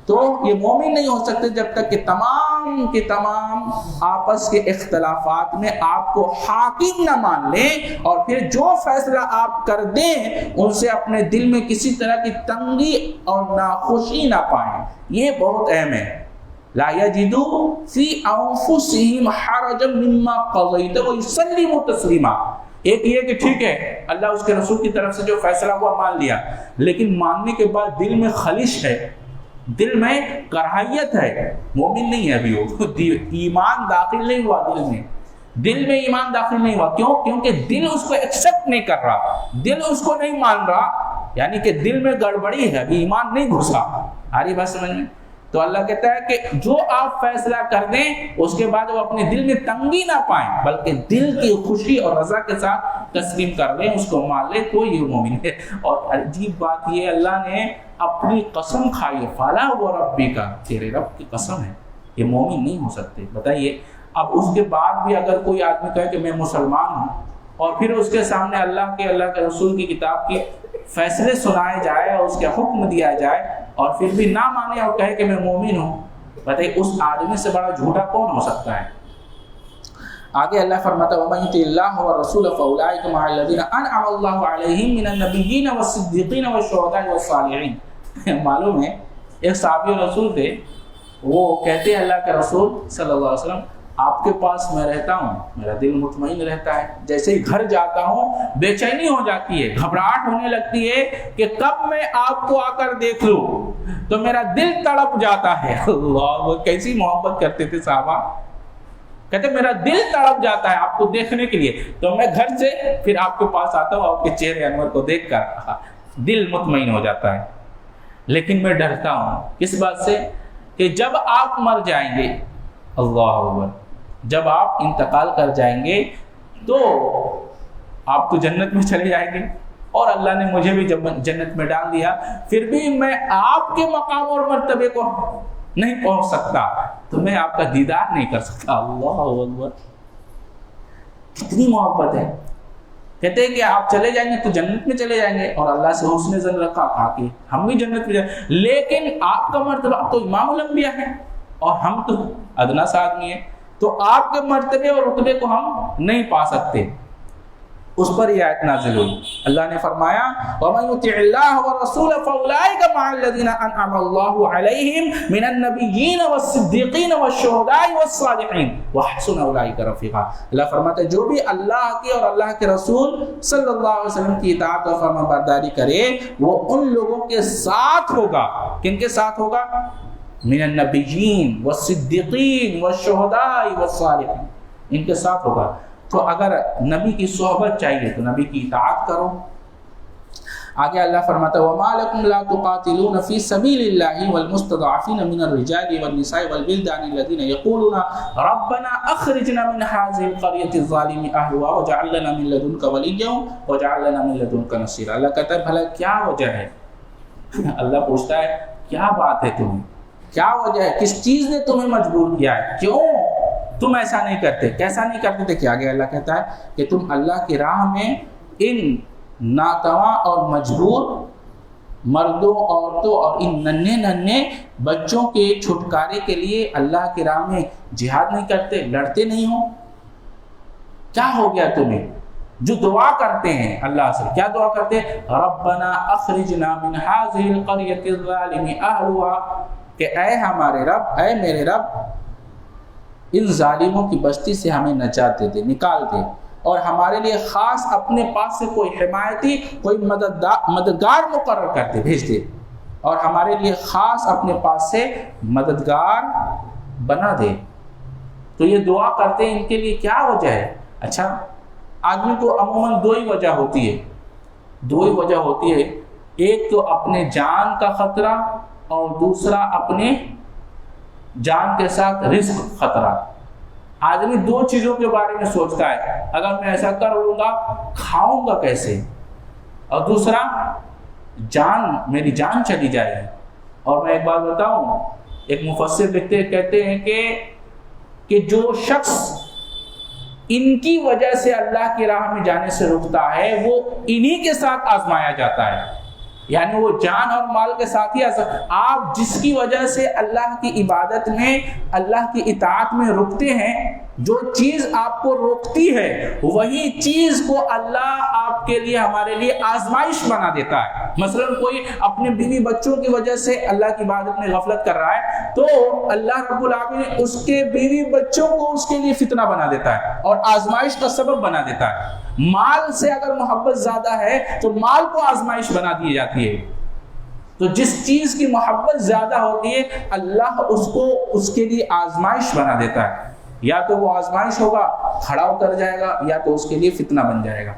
تو یہ مومن نہیں ہو سکتے جب تک کہ تمام کے تمام آپس کے اختلافات میں آپ کو حاکم نہ مان لیں اور پھر جو فیصلہ آپ کر دیں ان سے اپنے دل میں کسی طرح کی تنگی اور ناخوشی نہ پائیں۔ یہ بہت اہم ہے۔ لا یجدوا فی انفسہم حرجا مما قضیت ویسلموا تسلیما۔ ایک یہ کہ ٹھیک ہے اللہ اس کے رسول کی طرف سے جو فیصلہ ہوا مان لیا، لیکن ماننے کے بعد دل میں خلش ہے، دل میں کراہیت ہے، مومن نہیں ہے ابھی وہ، ایمان داخل نہیں ہوا دل میں ایمان داخل نہیں ہوا۔ کیوں؟ کیونکہ دل اس کو ایکسپٹ نہیں کر رہا، دل اس کو نہیں مان رہا، یعنی کہ دل میں گڑبڑی ہے، ابھی ایمان نہیں گھسا۔ آ رہی بات سمجھ میں؟ تو اللہ کہتا ہے کہ جو آپ فیصلہ کر دیں اس کے بعد وہ اپنے دل میں تنگی نہ پائیں بلکہ دل کی خوشی اور رضا کے ساتھ تسلیم کر لیں، اس کو مان لیں، تو یہ مومن ہے۔ اور عجیب بات یہ اللہ نے اپنی قسم کھائی، فلا وربک، تیرے رب کی قسم ہے، یہ مومن نہیں ہو سکتے۔ بتائیے اب اس کے بعد بھی اگر کوئی آدمی کہے کہ میں مسلمان ہوں اور پھر اس کے سامنے اللہ کے رسول کی کتاب کی فیصلے سنائے جائے اور اس کے حکم دیا جائے اور پھر بھی نہ مانے اور کہے کہ میں مومن ہوں، بتائیے اس آدمی سے بڑا جھوٹا کون ہو سکتا ہے؟ آگے اللہ فرماتا ہے وَمَن يُطِعِ اللَّهَ وَالرَّسُولَ فَأُولَٰئِكَ مَعَ الَّذِينَ أَنْعَمَ اللَّهُ عَلَيْهِم مِّنَ النَّبِيِّينَ وَالصِّدِّيقِينَ وَالشُّهَدَاءِ وَالصَّالِحِينَ۔ معلوم ہے ایک صحابی رسول تھے، وہ کہتے ہیں اللہ کے رسول صلی اللہ علیہ وسلم آپ کے پاس میں رہتا ہوں میرا دل مطمئن رہتا ہے، جیسے ہی گھر جاتا ہوں بے چینی ہو جاتی ہے، گھبراہٹ ہونے لگتی ہے کہ کب میں آپ کو آ کر دیکھ لوں، تو میرا دل تڑپ جاتا ہے۔ اللہ، وہ کیسی محبت کرتے تھے صحابہ، کہتے میرا دل تڑپ جاتا ہے آپ کو دیکھنے کے لیے، تو میں گھر سے پھر آپ کے پاس آتا ہوں، آپ کے چہرے انور کو دیکھ کر دل مطمئن ہو جاتا ہے۔ لیکن میں ڈرتا ہوں کس بات سے کہ جب آپ مر جائیں گے، اللہ اکبر، جب آپ انتقال کر جائیں گے تو آپ تو جنت میں چلے جائیں گے اور اللہ نے مجھے بھی جب جنت میں ڈال دیا، پھر بھی میں آپ کے مقام اور مرتبے کو نہیں پہنچ سکتا تو میں آپ کا دیدار نہیں کر سکتا۔ اللہ اکبر، کتنی محبت ہے۔ کہتے ہیں کہ آپ چلے جائیں گے تو جنت میں چلے جائیں گے، اور اللہ سے حسن ظن رکھا، کہا کہ ہم بھی جنت میں جائیں، لیکن آپ کا مرتبہ تو امام الانبیاء ہے اور ہم تو ادنا سا آدمی ہیں، تو آپ کے مرتبے اور رتبے کو ہم نہیں پا سکتے۔ اس پر یہ آیت نازل ہوئی، اللہ نے فرمایا وَمَن يُطِعِ اللَّهَ وَرَسُولَهُ فَأُولَٰئِكَ مَعَ الَّذِينَ أَنْعَمَ اللَّهُ عَلَيْهِم مِّنَ النَّبِيِّينَ وَالصِّدِّيقِينَ وَالشُّهَدَاءِ وَالصَّالِحِينَ وَحَسُنَ أُولَٰئِكَ رَفِيقًا۔ اللہ فرماتا ہے جو بھی اللہ کی اور اللہ کے رسول صلی اللہ علیہ وسلم کی اطاعت اور فرمانبرداری کرے وہ ان لوگوں کے ساتھ ہوگا۔ کن کے ساتھ ہوگا؟ من النبیین والصدیقین والشہداء والصالحین، ان کے ساتھ ہوگا۔ تو اگر نبی کی صحبت چاہیے تو نبی کی اطاعت کرو۔ آگے اللہ فرماتا ہے وَمَا لَكُمْ لَا تُقَاتِلُونَ فِي سَبِيلِ اللَّهِ وَالْمُسْتَضْعَفِينَ مِنَ الرِّجَالِ وَالنِّسَاءِ وَالْوِلْدَانِ الَّذِينَ يَقُولُونَ رَبَّنَا أَخْرِجْنَا مِنْ هَٰذِهِ الْقَرْيَةِ الظَّالِمِ أَهْلُهَا وَاجْعَل لَّنَا مِن لَّدُنكَ وَلِيًّا وَاجْعَل لَّنَا مِن لَّدُنكَ نَصِيرًا۔ اللہ کہتا ہے بھلا کیا وجہ ہے؟ اللہ پوچھتا ہے کیا بات ہے تمہیں، کیا وجہ ہے، کس چیز نے تمہیں مجبور کیا ہے، کیوں تم ایسا نہیں کرتے، کیسا نہیں کرتے تھے؟ کہ آگے اللہ کہتا ہے کہ تم اللہ کی راہ میں ان ناتواں اور مجبور مردوں، عورتوں اور ان ننھے ننھے بچوں کے چھٹکارے کے لیے اللہ کی راہ میں جہاد نہیں کرتے، لڑتے نہیں ہو؟ کیا ہو گیا تمہیں؟ جو دعا کرتے ہیں اللہ سے، کیا دعا کرتے ہیں؟ ربنا اخرجنا من هذه القرية الظالم اهلها، کہ اے ہمارے رب، اے میرے رب، ان ظالموں کی بستی سے ہمیں نجات دے دے، نکال دے، اور ہمارے لیے خاص اپنے پاس سے کوئی حمایتی، کوئی مددگار مقرر کر دے، بھیج دے، اور ہمارے لیے خاص اپنے پاس سے مددگار بنا دے۔ تو یہ دعا کرتے ہیں، ان کے لیے کیا وجہ ہے؟ اچھا، آدمی کو عموماً دو ہی وجہ ہوتی ہے، دو ہی وجہ ہوتی ہے، ایک تو اپنے جان کا خطرہ اور دوسرا اپنے جان کے ساتھ رزق خطرہ۔ آدمی دو چیزوں کے بارے میں سوچتا ہے، اگر میں ایسا کر لوں گا کھاؤں گا کیسے، اور دوسرا جان، میری جان چلی جائے گی۔ اور میں ایک بات بتاؤں، ایک مفسر لکھتے کہتے ہیں کہ جو شخص ان کی وجہ سے اللہ کی راہ میں جانے سے رکتا ہے وہ انہی کے ساتھ آزمایا جاتا ہے، یعنی وہ جان اور مال کے ساتھ ہی آپ جس کی وجہ سے اللہ کی عبادت میں، اللہ کی اطاعت میں رکتے ہیں، جو چیز آپ کو روکتی ہے وہی چیز کو اللہ آپ کے لیے، ہمارے لیے آزمائش بنا دیتا ہے۔ مثلا کوئی اپنے بیوی بچوں کی وجہ سے اللہ کی عبادت میں غفلت کر رہا ہے تو اللہ رب العالمین اس کے بیوی بچوں کو اس کے لیے فتنہ بنا دیتا ہے اور آزمائش کا سبب بنا دیتا ہے۔ مال سے اگر محبت زیادہ ہے تو مال کو آزمائش بنا دی جاتی ہے۔ تو جس چیز کی محبت زیادہ ہوتی ہے اللہ اس کو اس کے لیے آزمائش بنا دیتا ہے، یا تو وہ آزمائش ہوگا کھڑا اتر جائے گا، یا تو اس کے لیے فتنہ بن جائے گا۔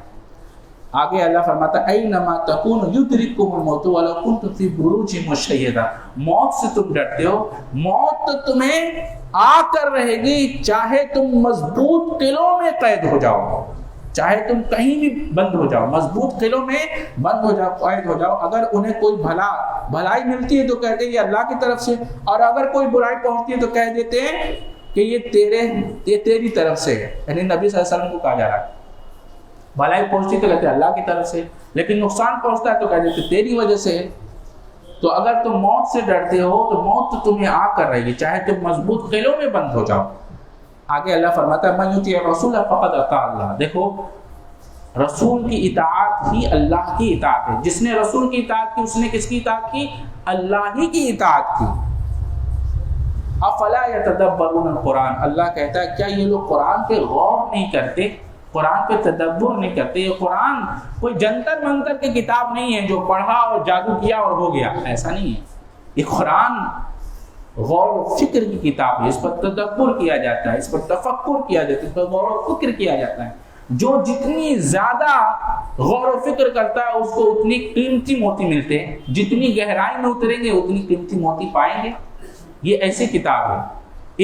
آگے اللہ فرماتا ہے اینما تکون یدرککم الموت ولو کنتم فی بروج مشیدہ، موت سے تم ڈرتے ہو، موت تو تمہیں آ کر رہے گی، چاہے تم مضبوط قلعوں میں قید ہو جاؤ، چاہے تم کہیں بھی بند ہو جاؤ، مضبوط قلعوں میں بند ہو جاؤ، قید ہو جاؤ۔ اگر انہیں کوئی بھلائی ملتی ہے تو کہتے ہیں یہ اللہ کی طرف سے، اور اگر کوئی برائی پہنچتی ہے تو کہہ دیتے ہیں کہ یہ تیری طرف سے ہے، یعنی نبی صلی اللہ علیہ وسلم کو کہا جا رہا ہے۔ بھلائی پہنچتی تو کہتے ہیں اللہ کی طرف سے، لیکن نقصان پہنچتا ہے تو کہہ دیتے تیری وجہ سے ہے۔ تو اگر تم موت سے ڈرتے ہو تو موت تو تمہیں آ کر رہے گی، چاہے تم مضبوط قلعوں میں بند ہو جاؤ۔ آگے اللہ فرماتا ہے من یطیع الرسول فقد اطاع اللہ، دیکھو رسول کی اطاعت ہی اللہ کی اطاعت ہے۔ جس نے رسول کی اطاعت کی اس نے کس کی اطاعت کی؟ اللہ ہی کی اطاعت کی۔ افلا یتدبرون القرآن، اللہ کہتا ہے کیا یہ لوگ قرآن پہ غور نہیں کرتے، قرآن پہ تدبر نہیں کرتے؟ یہ قرآن کوئی جنتر منتر کی کتاب نہیں ہے جو پڑھا اور جادو کیا اور ہو گیا، ایسا نہیں ہے۔ یہ قرآن غور و فکر کی کتاب ہے، اس پر تدبر کیا جاتا ہے، اس پر تفکر کیا جاتا ہے، اس پر غور و فکر کیا جاتا ہے۔ جو جتنی زیادہ غور و فکر کرتا ہے اس کو اتنی قیمتی موتی ملتے ہیں، جتنی گہرائی میں اتریں گے اتنی قیمتی موتی پائیں گے۔ یہ ایسی کتاب ہے،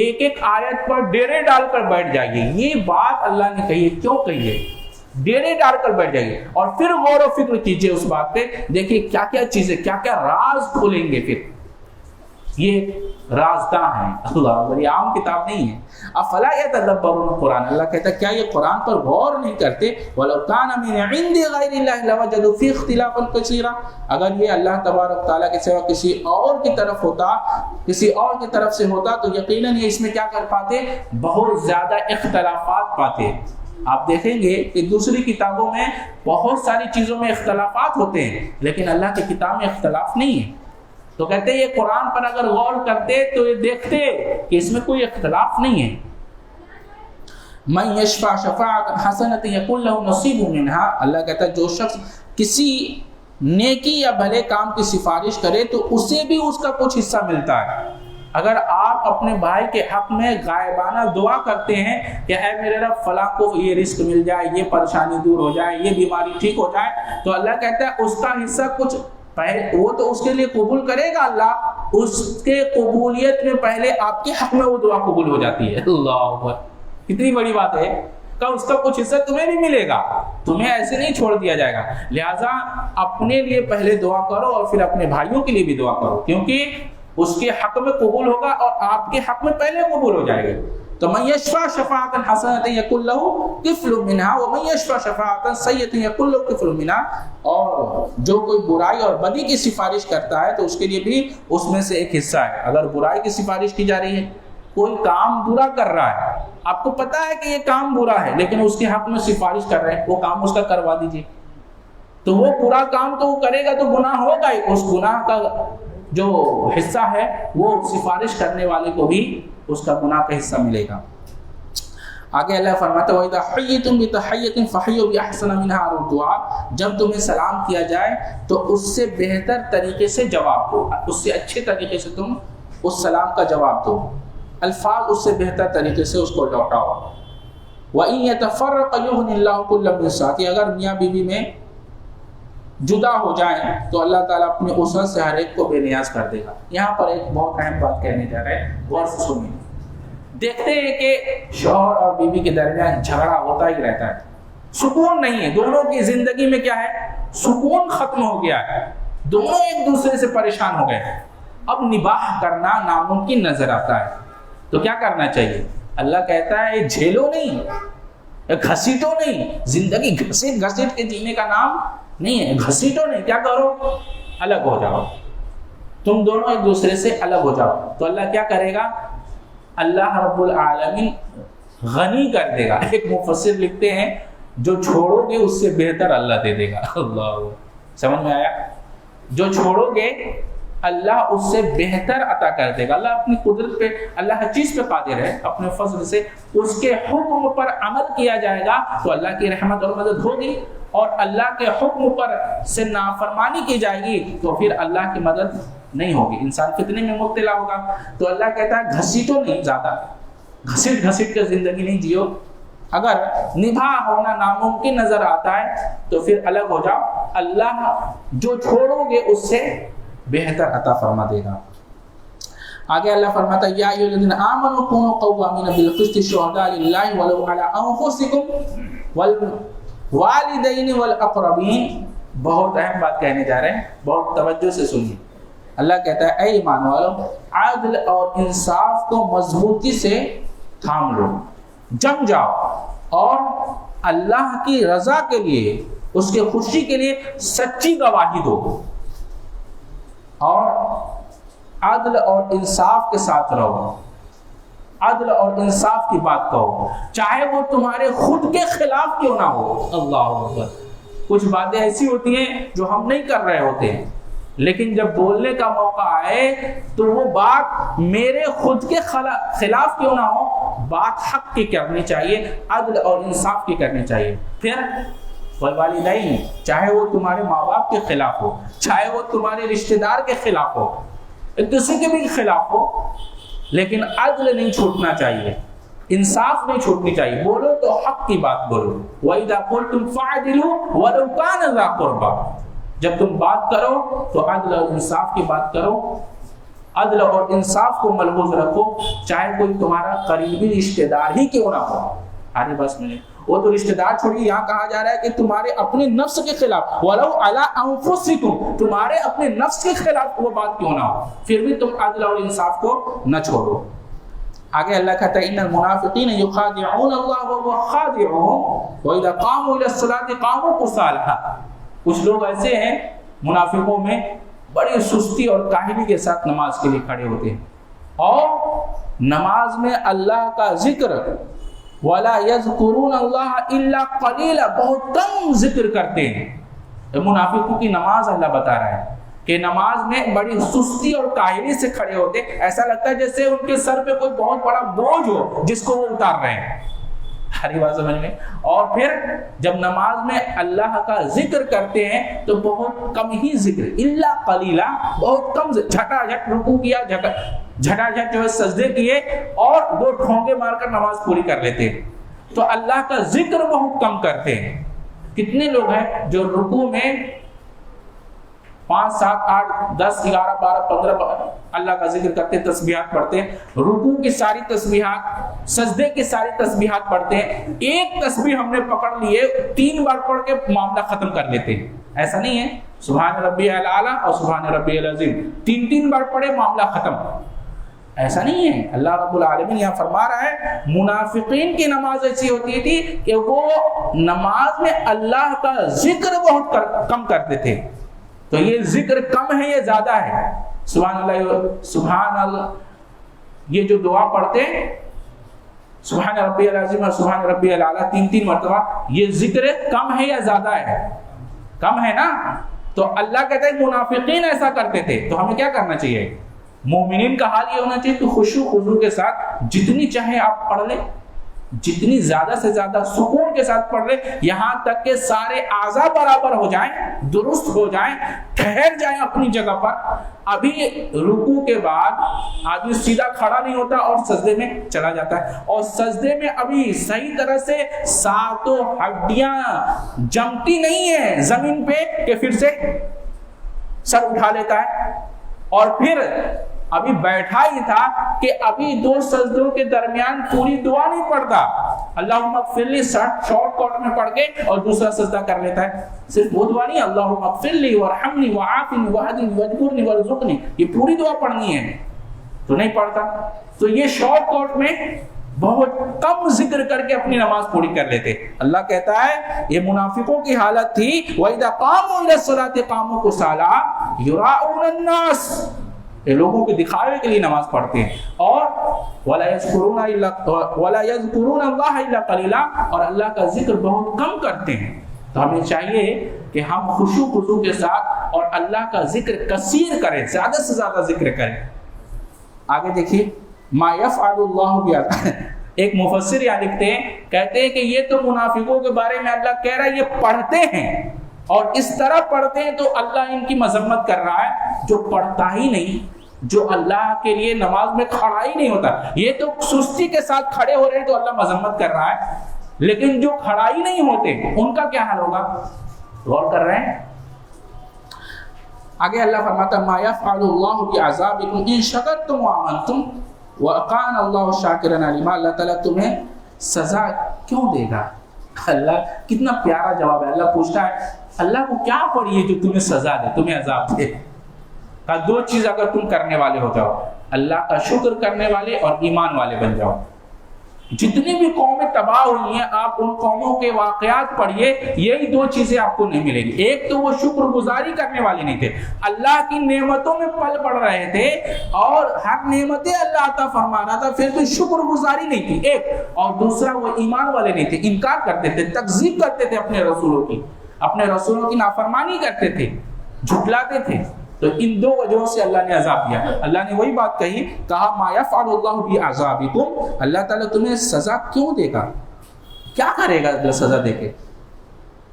ایک ایک آیت پر ڈیرے ڈال کر بیٹھ جائیے، یہ بات اللہ نے کہی ہے، کیوں کہی ہے؟ ڈیرے ڈال کر بیٹھ جائیے اور پھر غور و فکر کیجئے اس بات پہ، دیکھیے کیا کیا چیزیں، کیا کیا راز کھولیں گے۔ پھر یہ رازداں ہیں. اللہ بڑی عام کتاب نہیں ہے. افلا یتدبرون القرآن، اللہ کہتا ہے کیا یہ قرآن پر غور نہیں کرتے؟ وَلَوْ كَانَ مِنْ عِنْدِ غَيْرِ اللَّهِ لَوَجَدُوا فِيهِ اخْتِلَافًا كَثِيرًا، اگر یہ اللہ تبارک تعالیٰ کے سوا کسی اور کی طرف ہوتا، کسی اور کی طرف سے ہوتا تو یقیناً یہ اس میں کیا کر پاتے؟ بہت زیادہ اختلافات پاتے. آپ دیکھیں گے کہ دوسری کتابوں میں بہت ساری چیزوں میں اختلافات ہوتے ہیں، لیکن اللہ کی کتاب میں اختلاف نہیں ہے. تو کہتے ہیں یہ قرآن پر اگر غور کرتے تو یہ دیکھتے کہ اس میں کوئی اختلاف نہیں ہے. مَن يَشْفَعْ شَفَاعَةً حَسَنَةً يَكُنْ لَهُ نَصِيبٌ مِنْهَا، اللہ کہتا ہے جو شخص کسی نیکی یا بھلے کام کی سفارش کرے تو اسے بھی اس کا کچھ حصہ ملتا ہے. اگر آپ اپنے بھائی کے حق میں غائبانہ دعا کرتے ہیں کہ اے میرے رب فلاں کو یہ رزق مل جائے، یہ پریشانی دور ہو جائے، یہ بیماری ٹھیک ہو جائے، تو اللہ کہتا ہے اس کا حصہ کچھ وہ تو اس کے لیے قبول کرے گا اللہ، اس کے قبولیت میں پہلے آپ کے حق میں وہ دعا قبول ہو جاتی ہے. اللہ اکبر، کتنی بڑی بات ہے کہ اس کا کچھ حصہ تمہیں بھی ملے گا، تمہیں ایسے نہیں چھوڑ دیا جائے گا. لہٰذا اپنے لیے پہلے دعا کرو اور پھر اپنے بھائیوں کے لیے بھی دعا کرو، کیونکہ اس کے حق میں قبول ہوگا اور آپ کے حق میں پہلے قبول ہو جائے گا. تو من یشفع شفاعۃ حسنۃ یکن لہ کفل منها ومن یشفع شفاعۃ سیئۃ یکن لہ کفل منها، اور جو کوئی برائی اور بدی کی سفارش کرتا ہے تو اس کے لیے بھی اس میں سے ایک حصہ ہے. اگر برائی کی سفارش کی جا رہی ہے، کوئی کام برا کر رہا ہے، آپ کو پتا ہے کہ یہ کام برا ہے لیکن اس کے حق میں سفارش کر رہے ہیں، وہ کام اس کا کروا دیجیے. تو وہ برا کام تو وہ کرے گا تو گناہ ہوگا ہی، اس گناہ کا جو حصہ ہے وہ سفارش کرنے والے کو بھی اس کا گناہ کا حصہ ملے گا. آگے اللہ فرماتا ہے وَإِذَا حَيِّيتُم بِتَحِيَّةٍ فَحَيُّوا بِأَحْسَنَ مِنْهَا أَوْ رُدُّوهَا، جب تمہیں سلام کیا جائے تو اس سے بہتر طریقے سے جواب دو، اس سے اچھے طریقے سے تم اس سلام کا جواب دو، الفاظ اس سے بہتر طریقے سے اس کو لوٹاؤ. وَإِن يَتَفَرَّقَ يُغْنِ اللَّهُ كُلًّا مِنْ سَعَتِهِ، اگر میاں بیوی میں جدا ہو جائیں تو اللہ تعالیٰ اپنی وسعت سے ہر ایک کو بے نیاز کر دے گا. یہاں پر ایک بہت اہم بات کہنے جا رہے ہیں، غور سے سنیں. دیکھتے ہیں کہ شوہر اور بیوی کے درمیان جھگڑا ہوتا ہی رہتا ہے، سکون نہیں ہے، دونوں کی زندگی میں کیا ہے؟ سکون ختم ہو گیا ہے، دونوں ایک دوسرے سے پریشان ہو گئے ہیں. اب نباہ کرنا ناممکن نظر آتا ہے تو کیا کرنا چاہیے؟ اللہ کہتا ہے جھیلو نہیں، گھسیٹو نہیں، زندگی گھسیٹ گھسیٹ کے جینے کا نام نہیں ہے. گھسیٹو نہیں، کیا کرو؟ الگ ہو جاؤ، تم دونوں ایک دوسرے سے الگ ہو جاؤ. تو اللہ کیا کرے گا؟ اللہ رب العالمین غنی کر دے گا. ایک مفسر لکھتے ہیں جو چھوڑو گے اس سے بہتر اللہ دے دے گا. اللہ، سمجھ میں آیا؟ جو چھوڑو گے اللہ اس سے بہتر عطا کر دے گا. اللہ اپنی قدرت پہ، اللہ ہر چیز پہ قادر ہے، اپنے فضل سے اس کے حکم پر عمل کیا جائے گا تو اللہ کی رحمت اور مدد ہوگی، اور اللہ کے حکم پر سے نافرمانی کی جائے گی تو پھر اللہ کی مدد نہیں ہوگی، انسان فتنے میں مبتلا ہوگا. تو اللہ کہتا ہے گھسیٹو نہیں، زیادہ گھسیٹ گھسیٹ کے زندگی نہیں جیو. اگر نبھا ہونا ناممکن نظر آتا ہے تو پھر الگ ہو جاؤ، اللہ جو چھوڑو گے اس سے بہتر عطا فرما دے گا. آگے اللہ فرماتا ہے یا ایھا الذین آمنوا کونوا قوامین بالقسط شہداء للہ ولو علی انفسکم والوالدین والاقربین. بہت اہم بات کہنے جا رہے ہیں، بہت توجہ سے سنیے. اللہ کہتا ہے اے ایمان والو، عدل اور انصاف کو مضبوطی سے تھام لو، جم جاؤ اور اللہ کی رضا کے لیے، اس کے خوشی کے لیے سچی گواہی دو، اور عدل اور انصاف کے ساتھ رہو. عدل اور انصاف کی بات کہو، چاہے وہ تمہارے خود کے خلاف کیوں نہ ہو. اللہ اکبر. کچھ باتیں ایسی ہوتی ہیں جو ہم نہیں کر رہے ہوتے ہیں، لیکن جب بولنے کا موقع آئے تو وہ بات میرے خود کے خلاف کیوں نہ ہو، بات حق کی کرنی چاہیے، عدل اور انصاف کی کرنی چاہیے. پھر والوالدین، چاہے وہ تمہارے ماں باپ کے خلاف ہو، چاہے وہ تمہارے رشتہ دار کے خلاف ہو، کسی کے بھی خلاف ہو، لیکن عدل نہیں چھوٹنا چاہیے، انصاف نہیں چھوٹنی چاہیے. بولو تو حق کی بات بولو. وَإِذَا قُلْتُمْ فَاعْدِلُوا وَلَوْ كَانَ ذَا قُرْبَىٰ. جب تم بات کرو تو عدل اور انصاف کی بات کرو، عدل اور انصاف کو ملحوظ رکھو، چاہے کوئی تمہارا قریبی رشتہ دار ہی کیوں نہ ہو. آگے بس میں وہ تو رشتہ دار چھوڑیے، یہاں کہا جا رہا ہے کہ تمہارے اپنے نفس کے خلاف، وَلَوْ عَلَىٰ أَنفُسِكُمْ، تمہارے اپنے نفس کے خلاف وہ بات کیوں نہ ہو، پھر بھی تم عدل اور انصاف کو نہ چھوڑو۔ آگے اللہ کہتا ہے إِنَّ الْمُنَافِقِينَ يُخَادِعُونَ اللَّهَ وَهُوَ خَادِعُهُمْ وَإِذَا قَامُوا إِلَى الصَّلَاةِ قَامُوا كُسَالَىٰ۔ کچھ لوگ ایسے ہیں منافقوں میں، بڑی سستی اور کاہلی کے ساتھ نماز کے لیے کھڑے ہوتے ہیں، اور نماز میں اللہ کا ذکر وَلَا يَذْكُرُونَ اللَّهَ إِلَّا قَلِيلًا، بہت کم ذکر کرتے ہیں۔ منافقوں کی نماز اللہ بتا رہا ہے کہ نماز میں بڑی سستی اور کاہلی سے کھڑے ہوتے، ایسا لگتا ہے جیسے ان کے سر پہ کوئی بہت بڑا بوجھ ہو جس کو وہ اتار رہے ہیں۔ ہری بات سمجھ میں؟ اور پھر جب نماز میں اللہ کا ذکر کرتے ہیں تو بہت کم ہی ذکر، الا قلیلا، بہت کم، جھٹا جھٹ رکوع کیا، جھٹا جھٹ جو ہے سجدے کیے اور 2 ٹھونکے مار کر نماز پوری کر لیتے ہیں۔ تو اللہ کا ذکر بہت کم کرتے ہیں۔ کتنے لوگ ہیں جو رکوع میں 5 7 8 10 11 12 15 اللہ کا ذکر کرتے، تسبیحات پڑھتے ہیں، رکوع کی ساری تسبیحات، سجدے کی ساری تسبیحات پڑھتے ہیں، ایک تسبیح ہم نے پکڑ لیے 3 بار پڑھ کے معاملہ ختم کر لیتے ہیں۔ ایسا نہیں ہے سبحان ربی الاعلیٰ اور سبحان ربی العظیم 3 بار پڑھے معاملہ ختم، ایسا نہیں ہے۔ اللہ رب العالمین یہاں فرما رہا ہے منافقین کی نماز ایسی ہوتی تھی کہ وہ نماز میں اللہ کا ذکر بہت کم کرتے تھے۔ تو یہ ذکر کم ہے، یہ زیادہ ہے؟ سبحان اللہ، سبحان اللہ، یہ جو دعا پڑھتے ہیں سبحان ربی العظیم اور سبحان ربی الاعلیٰ 3 مرتبہ، یہ ذکر کم ہے یا زیادہ ہے؟ کم ہے نا؟ تو اللہ کہتا ہے منافقین ایسا کرتے تھے، تو ہمیں کیا کرنا چاہیے؟ مومنین کا حال یہ ہونا چاہیے کہ خشوع خضوع کے ساتھ جتنی چاہے آپ پڑھ لیں، جتنی زیادہ سے زیادہ سکون کے ساتھ پڑھ لیں، یہاں تک کہ سارے اعضاء برابر ہو جائیں، درست ہو جائیں، ٹھہر جائیں اپنی جگہ پر۔ ابھی رکوع کے بعد آدمی سیدھا کھڑا نہیں ہوتا اور سجدے میں چلا جاتا ہے، اور سجدے میں ابھی صحیح طرح سے 7 ہڈیاں جمتی نہیں ہیں زمین پہ کہ پھر سے سر اٹھا لیتا ہے، اور پھر ابھی بیٹھا ہی تھا کہ ابھی 2 سجدوں کے درمیان پوری دعا نہیں پڑھتا، اللہم اغفر لی شارٹ کٹ میں پڑھ کے اور دوسرا سجدہ کر لیتا ہے۔ صرف وہ دعا نہیں، اللہم اغفر لی وارحمنی وعافنی واہدنی واجبرنی وارزقنی، یہ پوری دعا پڑھنی ہے تو نہیں پڑھتا۔ تو یہ شارٹ کٹ میں بہت کم ذکر کر کے اپنی نماز پوری کر لیتے۔ اللہ کہتا ہے یہ منافقوں کی حالت تھی، وَإِذَا قَامُوا إِلَى الصَّلَاةِ قَامُوا كُسَالَىٰ يُرَاءُونَ النَّاسَ، یہ لوگوں کے دکھاوے کے لیے نماز پڑھتے ہیں، اور وَلَا يَذْكُرُونَ اللَّهَ إِلَّا قَلِيلًا، اور اللہ کا ذکر بہت کم کرتے ہیں۔ تو ہمیں چاہیے کہ ہم خشوع خضوع کے ساتھ اور اللہ کا ذکر کثیر کریں، زیادہ سے زیادہ ذکر کریں۔ آگے دیکھیے ما یفعل اللہ بہذا، ایک مفسر یہاں لکھتے ہیں، کہتے ہیں کہ یہ تو منافقوں کے بارے میں اللہ کہہ رہا ہے یہ پڑھتے ہیں، اور اس طرح پڑھتے ہیں تو اللہ ان کی مذمت کر رہا ہے جو پڑھتا ہی نہیں، جو اللہ کے لیے نماز میں کھڑا ہی نہیں ہوتا۔ یہ تو سستی کے ساتھ کھڑے ہو رہے ہیں تو اللہ مذمت کر رہا ہے، لیکن جو کھڑا ہی نہیں ہوتے ان کا کیا حال ہوگا؟ غور کر رہے ہیں؟ آگے اللہ فرماتا ہے ما یفعل اللہ بعذابکم ان شکرتم وآمنتم وَأَقَانَ اللَّهُ شَاكِرًا عَلِيمًا، اللہ تعالیٰ تمہیں سزا کیوں دے گا؟ اللہ کتنا پیارا جواب ہے۔ اللہ پوچھتا ہے اللہ کو کیا پڑی ہے جو تمہیں سزا دے، تمہیں عذاب دے؟ 2 چیز اگر تم کرنے والے ہو جاؤ، اللہ کا شکر کرنے والے اور ایمان والے بن جاؤ۔ جتنی بھی قومیں تباہ ہوئی ہیں آپ ان قوموں کے واقعات پڑھیے، یہی 2 چیزیں آپ کو نہیں ملیں گی۔ ایک تو وہ شکر گزاری کرنے والے نہیں تھے، اللہ کی نعمتوں میں پل پڑ رہے تھے اور ہر نعمتیں اللہ عطا فرما رہا تھا، پھر بھی شکر گزاری نہیں تھی ایک، اور دوسرا وہ ایمان والے نہیں تھے، انکار کرتے تھے، تکذیب کرتے تھے اپنے رسولوں کی، اپنے رسولوں کی نافرمانی کرتے تھے، جھٹلاتے تھے۔ تو ان 2 وجہوں سے اللہ نے عذاب دیا۔ اللہ نے وہی بات کہی، کہا ما یفعل اللہ بعذابکم، اللہ تعالیٰ تمہیں سزا کیوں دے گا؟ کیا کرے گا اللہ سزا دے کے؟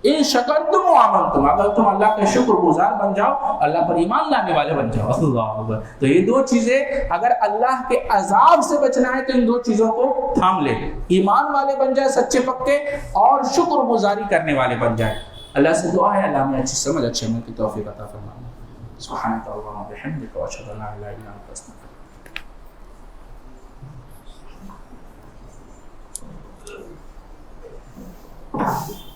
ان شکرتم وآمنتم، اگر تم اللہ کا شکر گزار بن جاؤ، اللہ پر ایمان لانے والے بن جاؤ۔ اللہ اکبر۔ تو یہ 2 چیزیں اگر اللہ کے عذاب سے بچنا ہے تو ان 2 چیزوں کو تھام لے، ایمان والے بن جائے سچے پکے اور شکر گزاری کرنے والے بن جائے۔ اللہ سے دعا ہے اللہ ہمیں اچھی سمجھ، اچھے عمل کی توفیق عطا فرمائے۔ سبحانك اللهم وبحمدك واشهد ان لا اله الا انت استغفرك ہے.